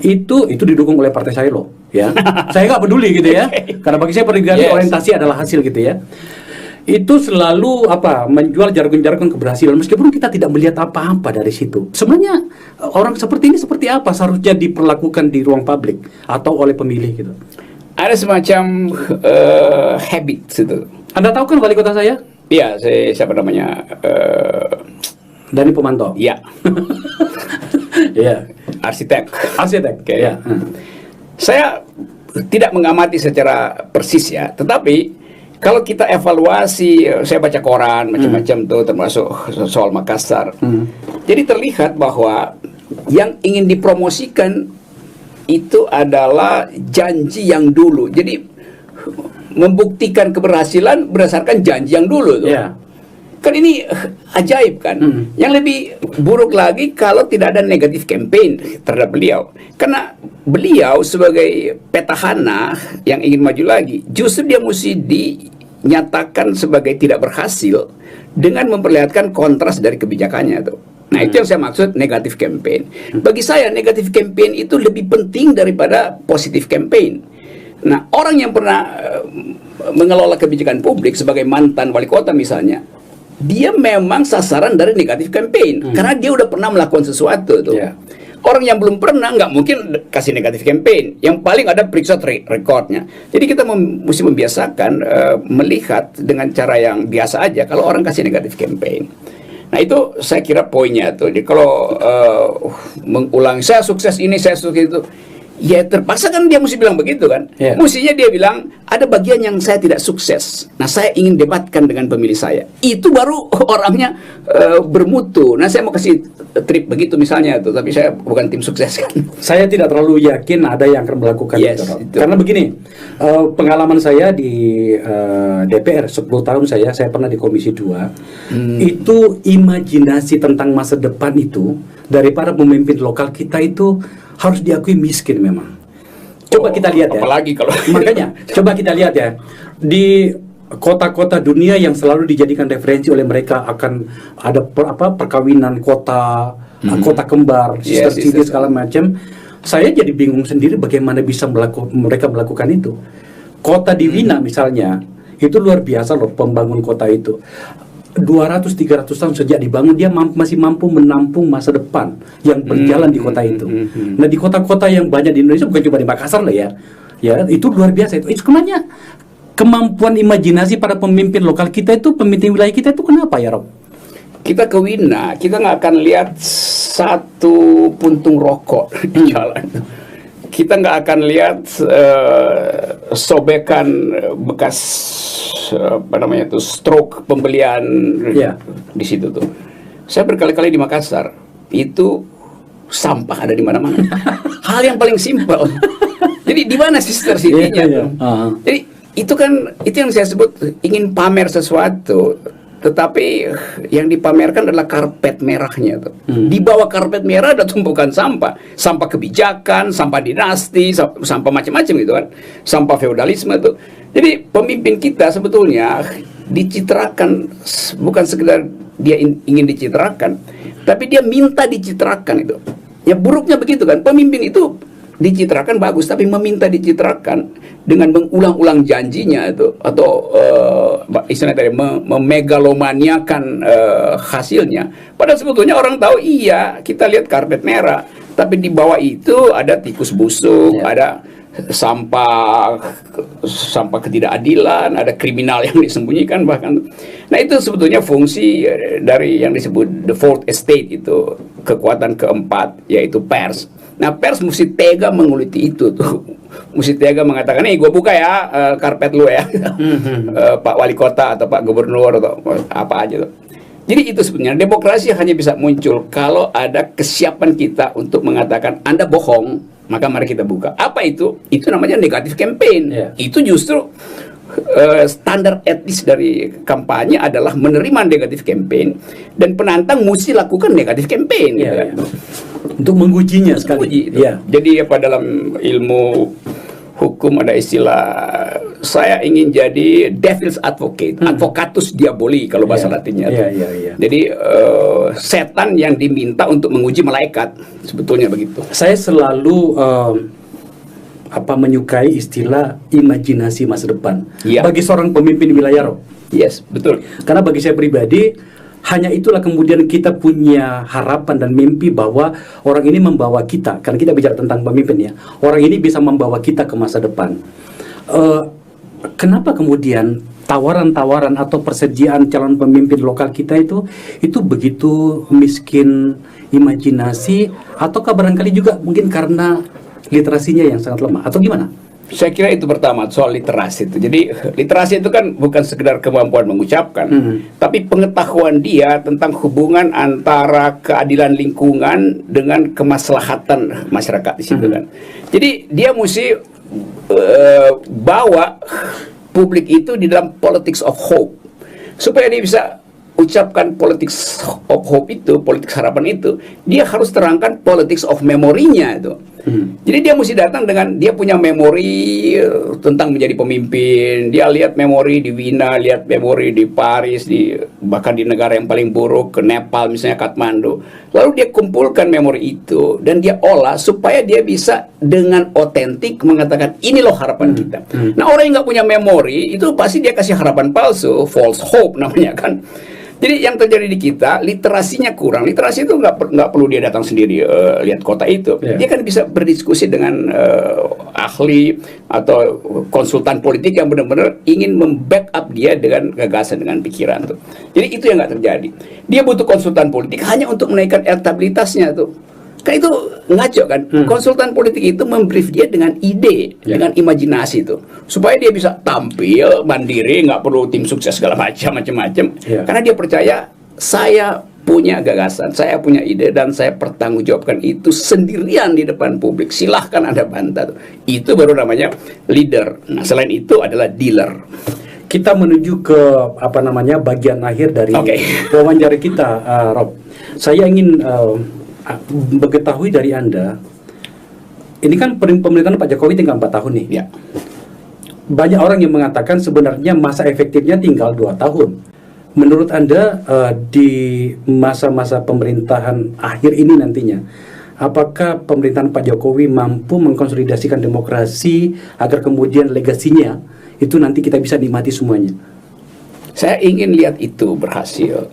itu didukung oleh partai saya loh ya. Saya nggak peduli gitu ya. Karena bagi saya orientasi adalah hasil gitu ya. Itu selalu menjual jargon-jargon keberhasilan meskipun kita tidak melihat apa-apa dari situ. Sebenarnya orang seperti ini seperti apa seharusnya diperlakukan di ruang publik atau oleh pemilih gitu. Ada semacam habit itu. Anda tahu kan wali kota saya? Iya, siapa namanya? Dhani Pomanto. Iya. Iya. Arsitek. Okay. Ya. Saya tidak mengamati secara persis ya, tetapi kalau kita evaluasi, saya baca koran macam-macam tuh, termasuk soal Makassar. Jadi terlihat bahwa yang ingin dipromosikan itu adalah janji yang dulu. Jadi membuktikan keberhasilan berdasarkan janji yang dulu tuh. Kan ini ajaib kan. Yang lebih buruk lagi kalau tidak ada negatif campaign terhadap beliau. Karena beliau sebagai petahana yang ingin maju lagi, justru dia mesti dinyatakan sebagai tidak berhasil dengan memperlihatkan kontras dari kebijakannya tuh. Nah, itu yang saya maksud negatif campaign. Bagi saya negatif campaign itu lebih penting daripada positif campaign. Nah, orang yang pernah mengelola kebijakan publik sebagai mantan wali kota misalnya, dia memang sasaran dari negatif campaign karena dia udah pernah melakukan sesuatu tuh. Orang yang belum pernah nggak mungkin kasih negatif campaign. Yang paling ada periksa recordnya. Jadi kita mesti membiasakan melihat dengan cara yang biasa aja kalau orang kasih negatif campaign. Nah, itu saya kira poinnya tuh. Jadi kalau mengulang saya sukses ini, saya sukses itu, ya terpaksa kan dia mesti bilang begitu kan. Mestinya dia bilang ada bagian yang saya tidak sukses. Nah, saya ingin debatkan dengan pemilih saya. Itu baru orangnya bermutu. Nah, saya mau kasih trip begitu misalnya tuh, tapi saya bukan tim sukses kan. Saya tidak terlalu yakin ada yang akan melakukan itu. Karena begini, pengalaman saya di DPR 10 tahun saya pernah di Komisi 2. Itu imajinasi tentang masa depan itu dari para pemimpin lokal kita itu harus diakui miskin memang. Coba kita lihat ya. Apalagi kalau makanya coba kita lihat ya di kota-kota dunia yang selalu dijadikan referensi oleh mereka akan ada perkawinan kota, kota kembar, sister segala macam. Saya jadi bingung sendiri bagaimana bisa mereka melakukan itu. Kota di Wina misalnya itu luar biasa loh pembangun kota itu. 200-300 tahun sejak dibangun dia masih mampu menampung masa depan yang berjalan di kota itu. Nah, di kota-kota yang banyak di Indonesia bukan cuma di Makassar lah ya. Ya, itu luar biasa itu. Sebenarnya kemampuan imajinasi para pemimpin lokal kita itu, pemimpin wilayah kita itu kenapa ya Rob? Kita ke Wina, kita nggak akan lihat satu puntung rokok di jalan. Kita nggak akan lihat sobekan bekas stroke pembelian di situ tuh. Saya berkali-kali di Makassar, itu sampah ada di mana-mana. Hal yang paling simpel. Jadi di mana sister city-nya tuh? Jadi itu yang saya sebut ingin pamer sesuatu. Tetapi yang dipamerkan adalah karpet merahnya tuh. Di bawah karpet merah ada tumpukan sampah, sampah kebijakan, sampah dinasti, sampah macam-macam gitu kan, sampah feodalisme tuh. Jadi pemimpin kita sebetulnya dicitrakan bukan sekedar dia ingin dicitrakan, tapi dia minta dicitrakan itu. Ya buruknya begitu kan, pemimpin itu dicitrakan bagus, tapi meminta dicitrakan dengan mengulang-ulang janjinya itu, atau istilahnya tadi memegalomaniakan hasilnya. Padahal sebetulnya orang tahu iya kita lihat karpet merah, tapi di bawah itu ada tikus busuk, ada sampah ketidakadilan, ada kriminal yang disembunyikan bahkan. Nah itu sebetulnya fungsi dari yang disebut the fourth estate itu, kekuatan keempat, yaitu pers. Nah pers mesti tega menguliti itu tuh, mesti tega mengatakan, nih gue buka ya karpet lu ya, Pak Wali Kota atau Pak Gubernur atau apa aja tuh. Jadi itu sebenarnya demokrasi hanya bisa muncul kalau ada kesiapan kita untuk mengatakan Anda bohong, maka mari kita buka. Apa itu? Itu namanya negatif campaign. Itu justru standar etis dari kampanye adalah menerima negatif campaign, dan penantang mesti lakukan negatif campaign. Gitu kan? Untuk mengujinya sekali. Jadi apa dalam ilmu hukum ada istilah, saya ingin jadi devil's advocate, advocatus diaboli kalau bahasa Latinnya. Jadi setan yang diminta untuk menguji malaikat, sebetulnya begitu. Saya selalu menyukai istilah imajinasi masa depan bagi seorang pemimpin wilayah, Rob. Yes, betul. Karena bagi saya pribadi, hanya itulah kemudian kita punya harapan dan mimpi bahwa orang ini membawa kita, karena kita bicara tentang pemimpin ya, orang ini bisa membawa kita ke masa depan. Kenapa kemudian tawaran-tawaran atau persediaan calon pemimpin lokal kita itu begitu miskin imajinasi, ataukah barangkali juga mungkin karena literasinya yang sangat lemah, atau gimana? Saya kira itu pertama, soal literasi itu. Jadi literasi itu kan bukan sekedar kemampuan mengucapkan, tapi pengetahuan dia tentang hubungan antara keadilan lingkungan dengan kemaslahatan masyarakat di situ kan. Jadi dia mesti bawa publik itu di dalam politics of hope, supaya dia bisa ucapkan politics of hope itu, politics harapan itu, dia harus terangkan politics of memory-nya itu. Jadi dia mesti datang dengan dia punya memori tentang menjadi pemimpin. Dia lihat memori di Wina, lihat memori di Paris, bahkan di negara yang paling buruk, ke Nepal misalnya, Kathmandu. Lalu dia kumpulkan memori itu dan dia olah supaya dia bisa dengan otentik mengatakan ini loh harapan kita. Nah orang yang nggak punya memori itu pasti dia kasih harapan palsu, false hope namanya kan. Jadi yang terjadi di kita, literasinya kurang. Literasi itu nggak perlu dia datang sendiri lihat kota itu. Dia kan bisa berdiskusi dengan ahli atau konsultan politik yang benar-benar ingin membackup dia dengan gagasan, dengan pikiran tuh. Jadi itu yang nggak terjadi. Dia butuh konsultan politik hanya untuk menaikkan elektabilitasnya tuh. Kan itu ngaco kan. Konsultan politik itu membrief dia dengan ide, dengan imajinasi itu, supaya dia bisa tampil mandiri, nggak perlu tim sukses segala macam-macam. Karena dia percaya saya punya gagasan, saya punya ide, dan saya pertanggungjawabkan itu sendirian di depan publik. Silahkan Anda bantah. Itu baru namanya leader. Nah selain itu adalah dealer. Kita menuju ke bagian akhir dari wawancara kita, Rob. Saya ingin mengetahui dari Anda, ini kan pemerintahan Pak Jokowi tinggal 4 tahun nih. Banyak orang yang mengatakan sebenarnya masa efektifnya tinggal 2 tahun. Menurut Anda di masa-masa pemerintahan akhir ini nantinya, apakah pemerintahan Pak Jokowi mampu mengkonsolidasikan demokrasi agar kemudian legasinya itu nanti kita bisa nikmati semuanya? Saya ingin lihat itu berhasil.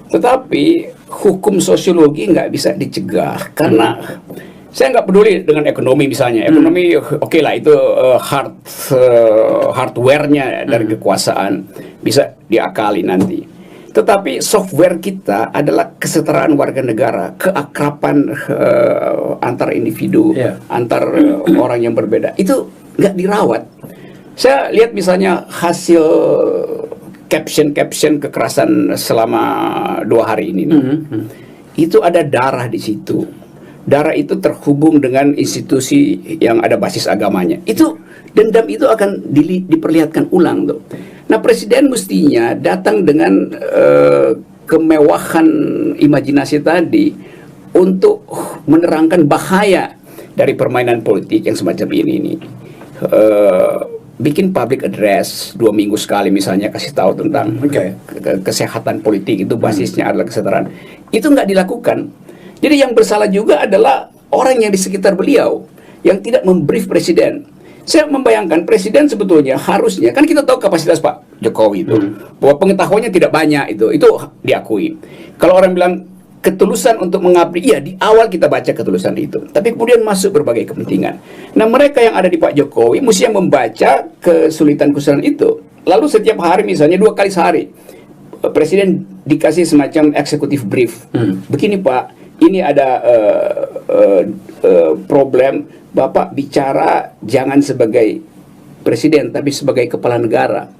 Tetapi hukum sosiologi nggak bisa dicegah, karena Saya nggak peduli dengan ekonomi misalnya. Ekonomi oke lah, itu hardware-nya dari kekuasaan bisa diakali nanti. Tetapi software kita adalah kesetaraan warga negara, keakraban antar individu, antar orang yang berbeda. Itu nggak dirawat. Saya lihat misalnya hasil caption kekerasan selama 2 hari ini. Itu ada darah di situ. Darah itu terhubung dengan institusi yang ada basis agamanya. Itu dendam itu akan diperlihatkan ulang tuh. Nah, presiden mestinya datang dengan kemewahan imajinasi tadi untuk menerangkan bahaya dari permainan politik yang semacam ini. Bikin public address 2 minggu sekali misalnya, kasih tahu tentang kesehatan politik, itu basisnya adalah kesetaraan. Itu nggak dilakukan. Jadi yang bersalah juga adalah orang yang di sekitar beliau yang tidak membrief presiden. Saya membayangkan presiden sebetulnya harusnya, kan kita tahu kapasitas Pak Jokowi itu, bahwa pengetahuannya tidak banyak, itu diakui. Kalau orang bilang ketulusan untuk mengabdi, iya di awal kita baca ketulusan itu, tapi kemudian masuk berbagai kepentingan. Nah, mereka yang ada di Pak Jokowi mesti membaca kesulitan-kesulitan itu. Lalu setiap hari misalnya 2 kali sehari presiden dikasih semacam executive brief. Begini Pak, ini ada problem, Bapak bicara jangan sebagai presiden tapi sebagai kepala negara.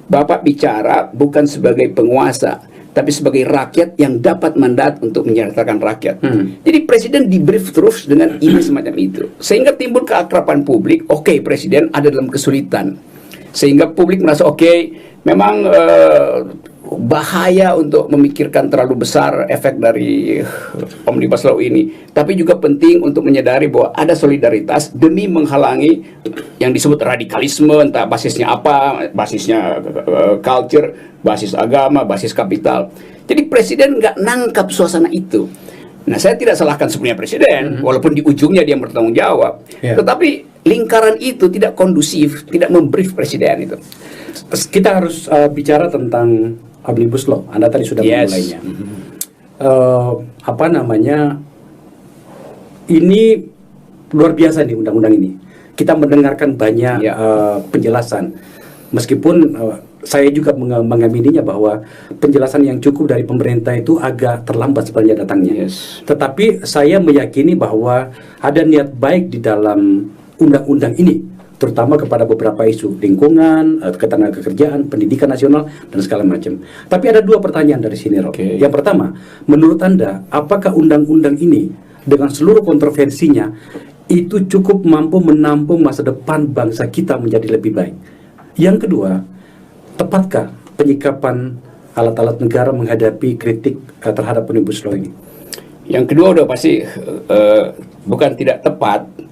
Bapak bicara bukan sebagai penguasa tapi sebagai rakyat yang dapat mandat untuk menyejahterakan rakyat. Jadi presiden di-brief terus dengan ide semacam itu, sehingga timbul keakraban publik. Oke, presiden ada dalam kesulitan, sehingga publik merasa memang bahaya untuk memikirkan terlalu besar efek dari Omnibus Law ini, tapi juga penting untuk menyadari bahwa ada solidaritas demi menghalangi yang disebut radikalisme, entah basisnya apa, basisnya culture, basis agama, basis kapital. Jadi presiden nggak nangkap suasana itu. Nah, saya tidak salahkan sebenarnya presiden, walaupun di ujungnya dia bertanggung jawab, tetapi lingkaran itu tidak kondusif, tidak membrief presiden itu. Kita harus bicara tentang Omnibus Law. Anda tadi sudah memulainya. Ini luar biasa nih undang-undang ini. Kita mendengarkan banyak penjelasan. Meskipun saya juga mengamininya bahwa penjelasan yang cukup dari pemerintah itu agak terlambat sebenarnya datangnya. Tetapi saya meyakini bahwa ada niat baik di dalam undang-undang ini, terutama kepada beberapa isu lingkungan, ketenagakerjaan, pendidikan nasional, dan segala macam. Tapi ada 2 pertanyaan dari sini, Rob. Yang pertama, menurut Anda, apakah undang-undang ini dengan seluruh kontroversinya itu cukup mampu menampung masa depan bangsa kita menjadi lebih baik? Yang kedua, tepatkah penyikapan alat-alat negara menghadapi kritik terhadap Omnibus Law ini? Yang kedua udah pasti bukan tidak tepat,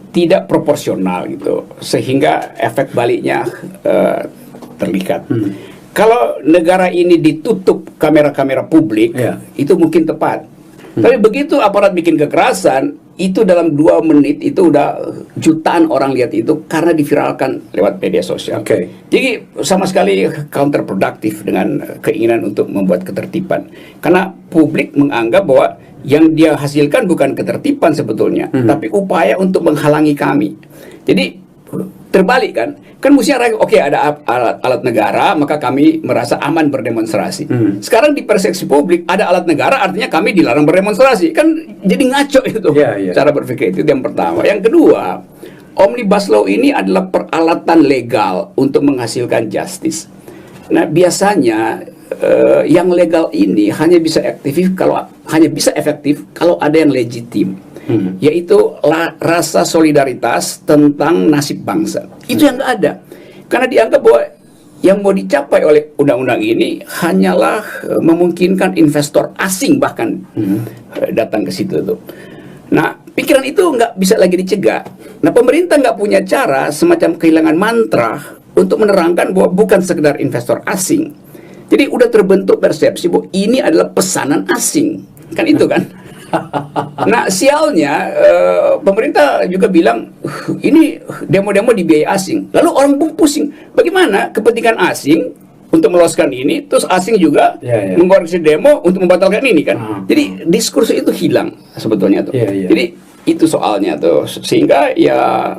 tidak proporsional gitu, sehingga efek baliknya terlihat. Kalau negara ini ditutup kamera-kamera publik, itu mungkin tepat. Tapi begitu aparat bikin kekerasan, itu dalam 2 menit itu udah jutaan orang lihat itu karena diviralkan lewat media sosial. Jadi sama sekali counterproductive dengan keinginan untuk membuat ketertiban. Karena publik menganggap bahwa yang dia hasilkan bukan ketertiban sebetulnya, tapi upaya untuk menghalangi kami. Jadi terbalik kan mestinya ada alat negara maka kami merasa aman berdemonstrasi. Sekarang di persepsi publik ada alat negara artinya kami dilarang berdemonstrasi, kan jadi ngaco itu cara berpikir. Itu yang pertama. Yang kedua, Omnibus Law ini adalah peralatan legal untuk menghasilkan justice. Nah, biasanya yang legal ini hanya bisa efektif kalau ada yang legitim, yaitu rasa solidaritas tentang nasib bangsa. Itu yang nggak ada, karena dianggap bahwa yang mau dicapai oleh undang-undang ini hanyalah memungkinkan investor asing bahkan datang ke situ tuh. Nah, pikiran itu nggak bisa lagi dicegah. Nah, pemerintah nggak punya cara, semacam kehilangan mantra untuk menerangkan bahwa bukan sekedar investor asing. Jadi udah terbentuk persepsi bahwa ini adalah pesanan asing, kan itu kan? Nah, sialnya pemerintah juga bilang ini demo-demo dibiayai asing. Lalu orang pun pusing, bagaimana kepentingan asing untuk meloloskan ini, terus asing juga mengorganisasi demo untuk membatalkan ini kan? Jadi diskursus itu hilang sebetulnya tuh. Jadi Itu soalnya tuh, sehingga ya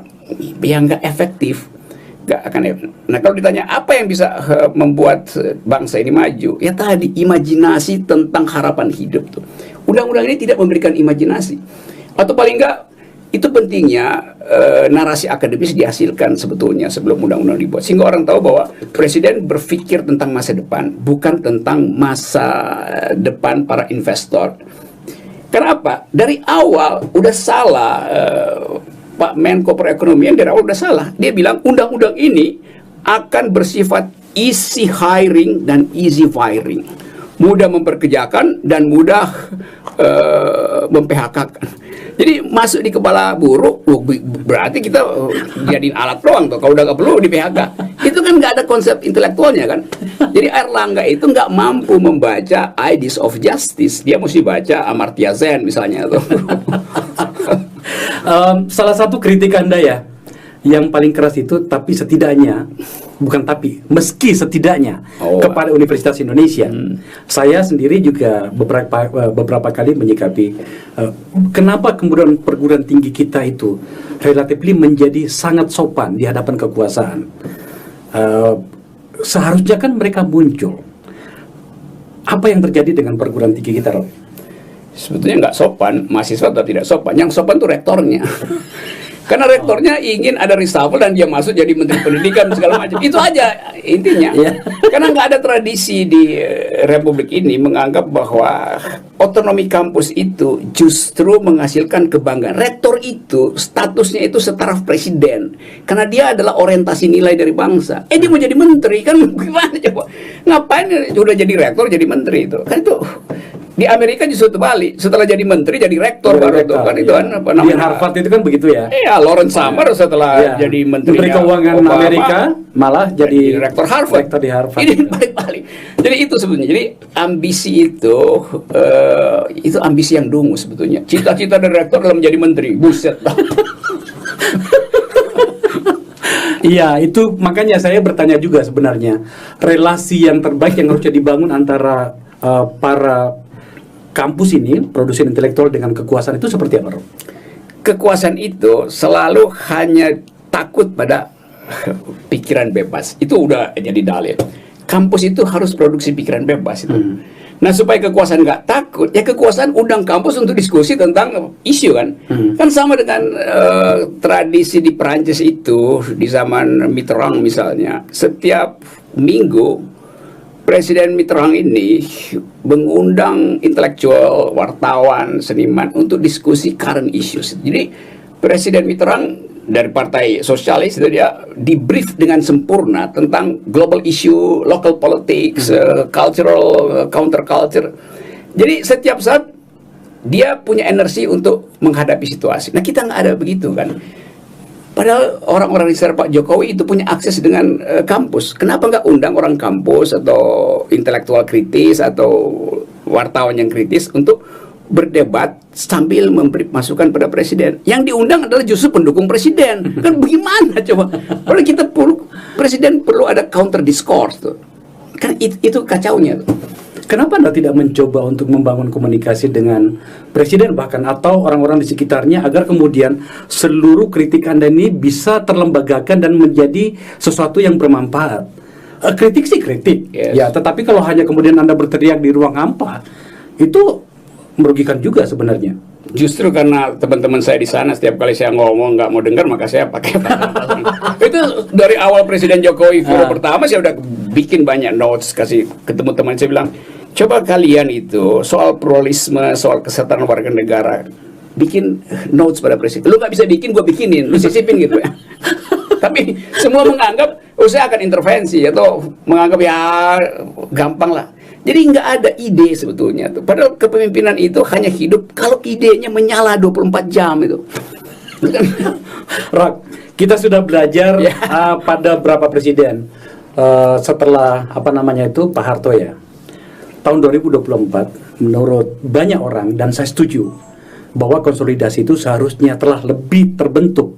nggak efektif, nggak akan. Nah kalau ditanya apa yang bisa membuat bangsa ini maju, ya tadi imajinasi tentang harapan hidup tuh. Undang-undang ini tidak memberikan imajinasi, atau paling nggak itu pentingnya narasi akademis dihasilkan sebetulnya sebelum undang-undang dibuat, sehingga orang tahu bahwa presiden berpikir tentang masa depan, bukan tentang masa depan para investor. Kenapa? Dari awal udah salah Pak Menko Perekonomian, dari awal udah salah. Dia bilang undang-undang ini akan bersifat easy hiring dan easy firing, mudah memperkerjakan dan mudah mem-PHK-kan. Jadi masuk di kepala buruh, berarti kita jadiin alat doang tuh. Kalau udah nggak perlu di PHK, itu kan nggak ada konsep intelektualnya kan. Jadi Erlangga itu nggak mampu membaca Ideas of Justice, dia mesti baca Amartya Sen misalnya tuh. Salah satu kritik Anda ya, yang paling keras itu, tapi setidaknya, bukan tapi, meski setidaknya kepada Universitas Indonesia. Saya sendiri juga beberapa kali menyikapi kenapa kemudian perguruan tinggi kita itu relatif menjadi sangat sopan di hadapan kekuasaan. Seharusnya kan mereka muncul. Apa yang terjadi dengan perguruan tinggi kita, Rob? Sebetulnya nggak sopan, mahasiswa atau tidak sopan. Yang sopan itu rektornya. Karena rektornya ingin ada reshuffle dan dia masuk jadi menteri pendidikan segala macam. Itu aja intinya. Karena nggak ada tradisi di Republik ini menganggap bahwa otonomi kampus itu justru menghasilkan kebanggaan. Rektor itu statusnya itu setara presiden. Karena dia adalah orientasi nilai dari bangsa. Dia mau jadi menteri kan gimana coba? Ngapain udah jadi rektor jadi menteri itu? Kan itu di Amerika justru terbalik, setelah jadi menteri jadi rektor baru tuh kan, itu kan apa namanya? Di Harvard itu kan begitu ya. Iya, Lawrence Summers setelah jadi menteri keuangan Obama, Amerika malah jadi rektor Harvard. Rektor di Harvard. Ini balik-balik. Jadi itu sebetulnya. Jadi ambisi itu ambisi yang dungu sebetulnya. Cita-cita dari rektor adalah menjadi menteri. Buset. Iya, itu makanya saya bertanya juga sebenarnya, relasi yang terbaik yang harusnya dibangun antara para kampus ini, produsen intelektual dengan kekuasaan itu seperti apa, Rob? Kekuasaan itu selalu hanya takut pada pikiran bebas. Itu udah jadi dalil. Kampus itu harus produksi pikiran bebas itu. Nah, supaya kekuasaan nggak takut, ya kekuasaan undang kampus untuk diskusi tentang isu kan. Kan sama dengan tradisi di Perancis itu, di zaman Mitterrand misalnya. Setiap minggu Presiden Mitterrand ini mengundang intelektual, wartawan, seniman untuk diskusi current issues. Jadi Presiden Mitterrand dari Partai Sosialis itu dia di-brief dengan sempurna tentang global issue, local politics, cultural, counterculture. Jadi setiap saat dia punya energi untuk menghadapi situasi. Nah kita nggak ada begitu kan. Padahal orang-orang di sekitar Pak Jokowi itu punya akses dengan kampus. Kenapa nggak undang orang kampus atau intelektual kritis atau wartawan yang kritis untuk berdebat sambil memberi masukan pada presiden? Yang diundang adalah justru pendukung presiden. Kan bagaimana coba? Padahal kita presiden perlu ada counter discourse tuh. Kan itu kacaunya tuh. Kenapa Anda tidak mencoba untuk membangun komunikasi dengan presiden bahkan atau orang-orang di sekitarnya agar kemudian seluruh kritik Anda ini bisa terlembagakan dan menjadi sesuatu yang bermanfaat? Kritik sih kritik, ya. Tetapi kalau hanya kemudian Anda berteriak di ruang hampa, itu merugikan juga sebenarnya. Justru karena teman-teman saya di sana setiap kali saya ngomong nggak mau dengar, maka saya pakai itu dari awal Presiden Jokowi pertama saya udah bikin banyak notes, kasih ketemu teman saya bilang, coba kalian itu soal pluralisme, soal kesetaraan warga negara, bikin notes pada presiden. Lu nggak bisa bikin, gue bikinin, lu sisipin gitu ya. Tapi semua menganggap, saya akan intervensi atau menganggap ya gampang lah. Jadi nggak ada ide sebetulnya tuh. Padahal kepemimpinan itu hanya hidup kalau idenya menyala 24 jam itu. Rak, kita sudah belajar pada berapa presiden setelah Pak Harto ya. Tahun 2024 menurut banyak orang dan saya setuju bahwa konsolidasi itu seharusnya telah lebih terbentuk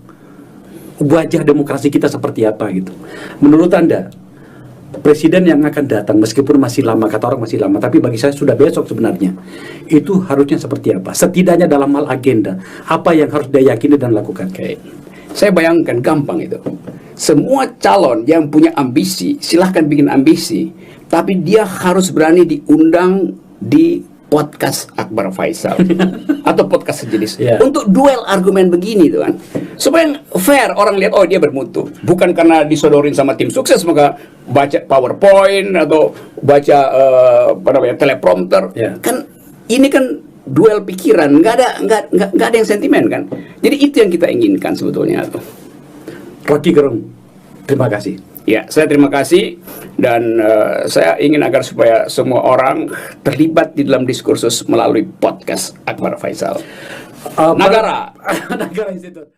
wajah demokrasi kita seperti apa gitu. Menurut Anda presiden yang akan datang, meskipun masih lama, kata orang masih lama, tapi bagi saya sudah besok sebenarnya, itu harusnya seperti apa? Setidaknya dalam hal agenda, apa yang harus dia yakini dan lakukan? Saya bayangkan gampang itu. Semua calon yang punya ambisi, silahkan bikin ambisi, tapi dia harus berani diundang di podcast Akbar Faisal atau podcast sejenis untuk duel argumen begini tuh kan, supaya fair, orang lihat oh dia bermutu, bukan karena disodorin sama tim sukses maka baca PowerPoint atau baca teleprompter. Kan ini kan duel pikiran, nggak ada yang sentimen kan. Jadi itu yang kita inginkan sebetulnya tuh. Rocky Gerung, terima kasih. Ya, saya terima kasih, dan saya ingin agar supaya semua orang terlibat di dalam diskursus melalui podcast Akbar Faisal. Nagara Nagara Institute.